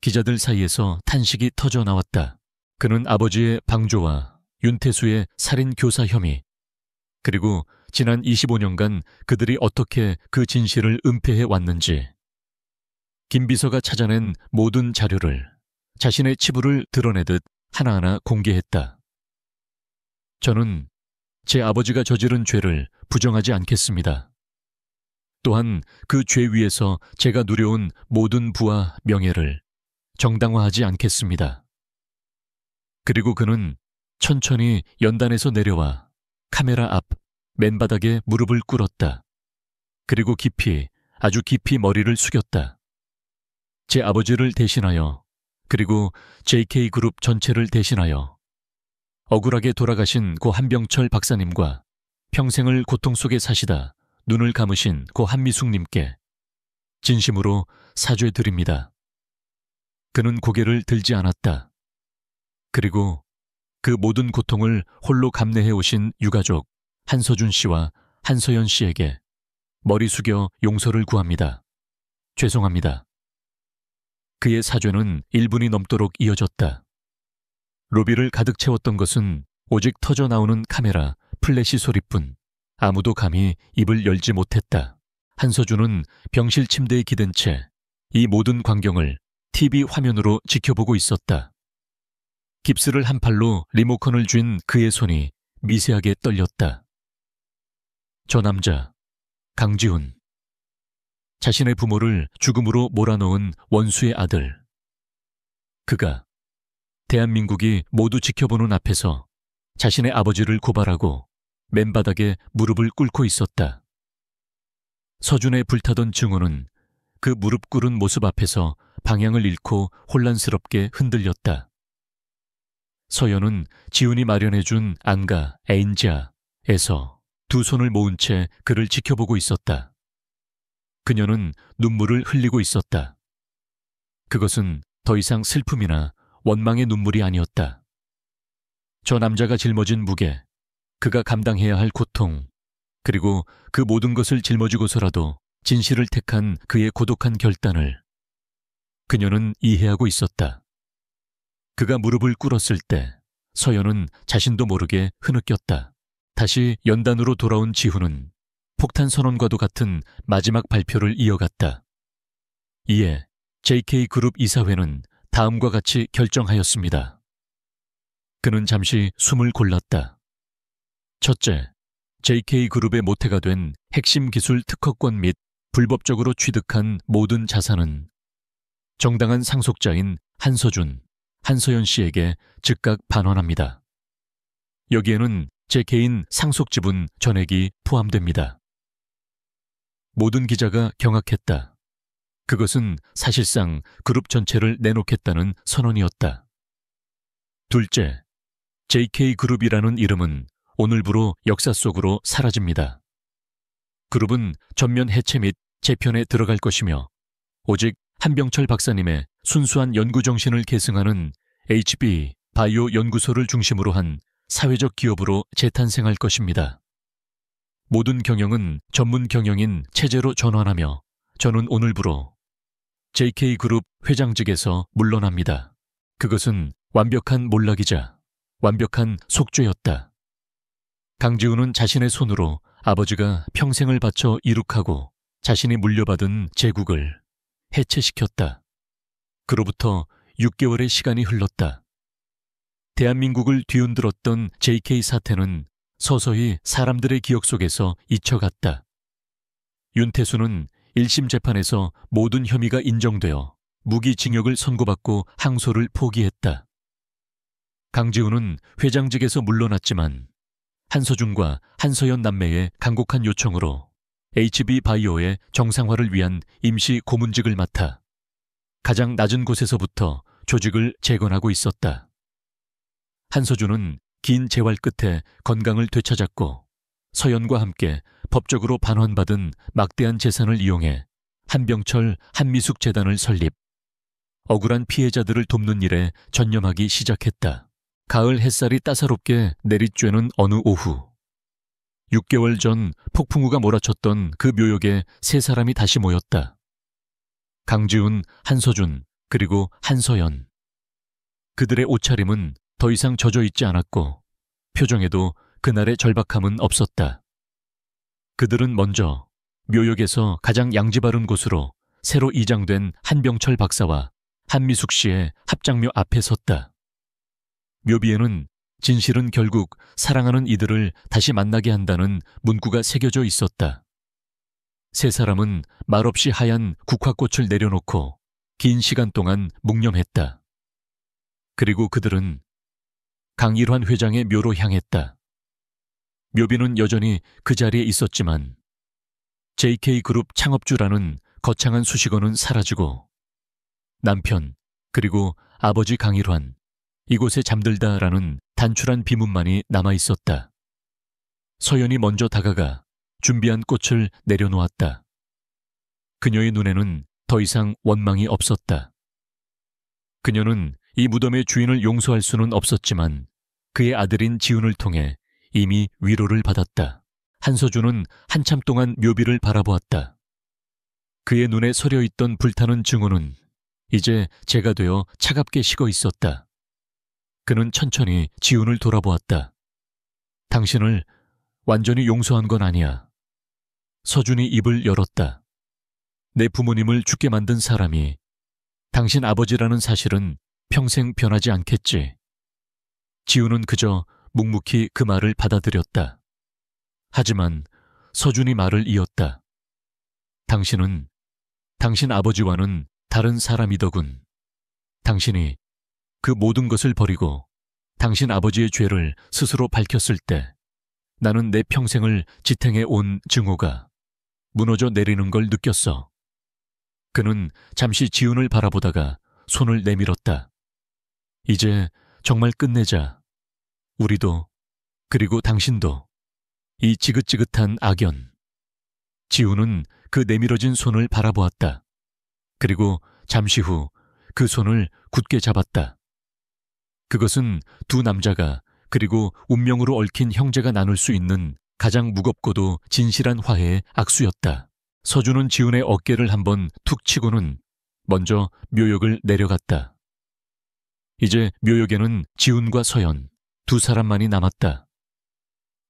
기자들 사이에서 탄식이 터져 나왔다. 그는 아버지의 방조와 윤태수의 살인 교사 혐의, 그리고 지난 25년간 그들이 어떻게 그 진실을 은폐해 왔는지, 김 비서가 찾아낸 모든 자료를 자신의 치부를 드러내듯 하나하나 공개했다. 저는 제 아버지가 저지른 죄를 부정하지 않겠습니다. 또한 그 죄 위에서 제가 누려온 모든 부와 명예를 정당화하지 않겠습니다. 그리고 그는 천천히 연단에서 내려와 카메라 앞 맨바닥에 무릎을 꿇었다. 그리고 깊이, 아주 깊이 머리를 숙였다. 제 아버지를 대신하여, 그리고 JK그룹 전체를 대신하여 억울하게 돌아가신 고 한병철 박사님과 평생을 고통 속에 사시다 눈을 감으신 고 한미숙님께 진심으로 사죄드립니다. 그는 고개를 들지 않았다. 그리고 그 모든 고통을 홀로 감내해 오신 유가족 한서준 씨와 한서연 씨에게 머리 숙여 용서를 구합니다. 죄송합니다. 그의 사죄는 1분이 넘도록 이어졌다. 로비를 가득 채웠던 것은 오직 터져 나오는 카메라, 플래시 소리뿐. 아무도 감히 입을 열지 못했다. 한서준은 병실 침대에 기댄 채 이 모든 광경을 TV 화면으로 지켜보고 있었다. 깁스를 한 팔로 리모컨을 쥔 그의 손이 미세하게 떨렸다. 저 남자, 강지훈. 자신의 부모를 죽음으로 몰아넣은 원수의 아들. 그가 대한민국이 모두 지켜보는 앞에서 자신의 아버지를 고발하고 맨바닥에 무릎을 꿇고 있었다. 서준의 불타던 증오는 그 무릎 꿇은 모습 앞에서 방향을 잃고 혼란스럽게 흔들렸다. 서연은 지훈이 마련해준 안가 에인지아에서 두 손을 모은 채 그를 지켜보고 있었다. 그녀는 눈물을 흘리고 있었다. 그것은 더 이상 슬픔이나 원망의 눈물이 아니었다. 저 남자가 짊어진 무게, 그가 감당해야 할 고통, 그리고 그 모든 것을 짊어지고서라도 진실을 택한 그의 고독한 결단을 그녀는 이해하고 있었다. 그가 무릎을 꿇었을 때 서연은 자신도 모르게 흐느꼈다. 다시 연단으로 돌아온 지훈은 폭탄 선언과도 같은 마지막 발표를 이어갔다. 이에 JK그룹 이사회는 다음과 같이 결정하였습니다. 그는 잠시 숨을 골랐다. 첫째, JK그룹의 모태가 된 핵심 기술 특허권 및 불법적으로 취득한 모든 자산은 정당한 상속자인 한서준, 한서연 씨에게 즉각 반환합니다. 여기에는 제 개인 상속지분 전액이 포함됩니다. 모든 기자가 경악했다. 그것은 사실상 그룹 전체를 내놓겠다는 선언이었다. 둘째, JK그룹이라는 이름은 오늘부로 역사 속으로 사라집니다. 그룹은 전면 해체 및 재편에 들어갈 것이며 오직 한병철 박사님의 순수한 연구 정신을 계승하는 HB 바이오 연구소를 중심으로 한 사회적 기업으로 재탄생할 것입니다. 모든 경영은 전문 경영인 체제로 전환하며 저는 오늘부로 JK그룹 회장직에서 물러납니다. 그것은 완벽한 몰락이자 완벽한 속죄였다. 강지훈은 자신의 손으로 아버지가 평생을 바쳐 이룩하고 자신이 물려받은 제국을 해체시켰다. 그로부터 6개월의 시간이 흘렀다. 대한민국을 뒤흔들었던 JK 사태는 서서히 사람들의 기억 속에서 잊혀갔다. 윤태수는 1심 재판에서 모든 혐의가 인정되어 무기징역을 선고받고 항소를 포기했다. 강지훈은 회장직에서 물러났지만 한서준과 한서연 남매의 간곡한 요청으로 HB바이오의 정상화를 위한 임시 고문직을 맡아 가장 낮은 곳에서부터 조직을 재건하고 있었다. 한서준은 긴 재활 끝에 건강을 되찾았고 서연과 함께 법적으로 반환받은 막대한 재산을 이용해 한병철 한미숙 재단을 설립. 억울한 피해자들을 돕는 일에 전념하기 시작했다. 가을 햇살이 따사롭게 내리쬐는 어느 오후. 6개월 전 폭풍우가 몰아쳤던 그 묘역에 세 사람이 다시 모였다. 강지훈, 한서준, 그리고 한서연. 그들의 옷차림은 더 이상 젖어 있지 않았고 표정에도 그날의 절박함은 없었다. 그들은 먼저 묘역에서 가장 양지 바른 곳으로 새로 이장된 한병철 박사와 한미숙 씨의 합장묘 앞에 섰다. 묘비에는 진실은 결국 사랑하는 이들을 다시 만나게 한다는 문구가 새겨져 있었다. 세 사람은 말없이 하얀 국화꽃을 내려놓고 긴 시간 동안 묵념했다. 그리고 그들은 강일환 회장의 묘로 향했다. 묘비는 여전히 그 자리에 있었지만 JK그룹 창업주라는 거창한 수식어는 사라지고 남편 그리고 아버지 강일환, 이곳에 잠들다라는 단출한 비문만이 남아있었다. 서연이 먼저 다가가 준비한 꽃을 내려놓았다. 그녀의 눈에는 더 이상 원망이 없었다. 그녀는 이 무덤의 주인을 용서할 수는 없었지만 그의 아들인 지훈을 통해 이미 위로를 받았다. 한서준은 한참 동안 묘비를 바라보았다. 그의 눈에 서려있던 불타는 증오는 이제 재가 되어 차갑게 식어 있었다. 그는 천천히 지훈을 돌아보았다. 당신을 완전히 용서한 건 아니야. 서준이 입을 열었다. 내 부모님을 죽게 만든 사람이 당신 아버지라는 사실은 평생 변하지 않겠지. 지훈은 그저 묵묵히 그 말을 받아들였다. 하지만 서준이 말을 이었다. 당신은 당신 아버지와는 다른 사람이더군. 당신이 그 모든 것을 버리고 당신 아버지의 죄를 스스로 밝혔을 때 나는 내 평생을 지탱해 온 증오가 무너져 내리는 걸 느꼈어. 그는 잠시 지훈을 바라보다가 손을 내밀었다. 이제 정말 끝내자. 우리도 그리고 당신도. 이 지긋지긋한 악연. 지훈은 그 내밀어진 손을 바라보았다. 그리고 잠시 후 그 손을 굳게 잡았다. 그것은 두 남자가 그리고 운명으로 얽힌 형제가 나눌 수 있는 가장 무겁고도 진실한 화해의 악수였다. 서준은 지훈의 어깨를 한번 툭 치고는 먼저 묘역을 내려갔다. 이제 묘역에는 지훈과 서연 두 사람만이 남았다.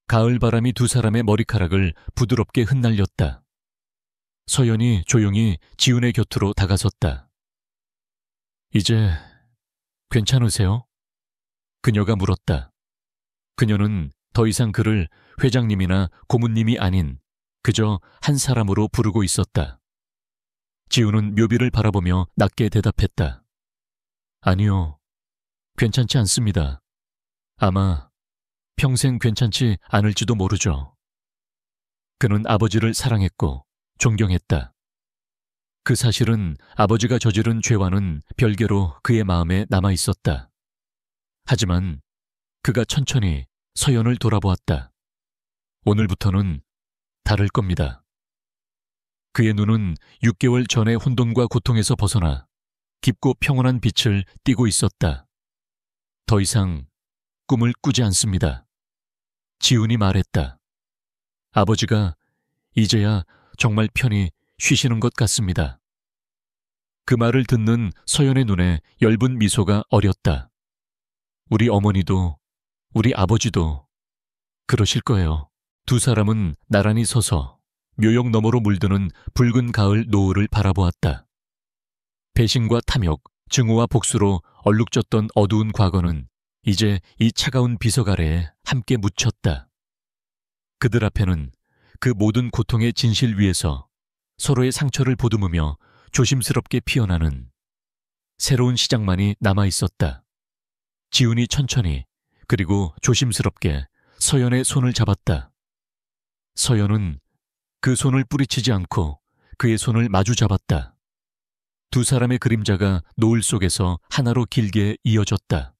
가을 바람이 두 사람의 머리카락을 부드럽게 흩날렸다. 서연이 조용히 지훈의 곁으로 다가섰다. 이제 괜찮으세요? 그녀가 물었다. 그녀는 더 이상 그를 회장님이나 고문님이 아닌 그저 한 사람으로 부르고 있었다. 지훈은 묘비를 바라보며 낮게 대답했다. 아니요, 괜찮지 않습니다. 아마 평생 괜찮지 않을지도 모르죠. 그는 아버지를 사랑했고 존경했다. 그 사실은 아버지가 저지른 죄와는 별개로 그의 마음에 남아있었다. 하지만 그가 천천히 서연을 돌아보았다. 오늘부터는 다를 겁니다. 그의 눈은 6개월 전의 혼돈과 고통에서 벗어나 깊고 평온한 빛을 띠고 있었다. 더 이상 꿈을 꾸지 않습니다. 지훈이 말했다. 아버지가 이제야 정말 편히 쉬시는 것 같습니다. 그 말을 듣는 서연의 눈에 엷은 미소가 어렸다. 우리 어머니도 우리 아버지도 그러실 거예요. 두 사람은 나란히 서서 묘역 너머로 물드는 붉은 가을 노을을 바라보았다. 배신과 탐욕, 증오와 복수로 얼룩졌던 어두운 과거는 이제 이 차가운 비석 아래에 함께 묻혔다. 그들 앞에는 그 모든 고통의 진실 위에서 서로의 상처를 보듬으며 조심스럽게 피어나는 새로운 시작만이 남아있었다. 지훈이 천천히 그리고 조심스럽게 서연의 손을 잡았다. 서연은 그 손을 뿌리치지 않고 그의 손을 마주 잡았다. 두 사람의 그림자가 노을 속에서 하나로 길게 이어졌다.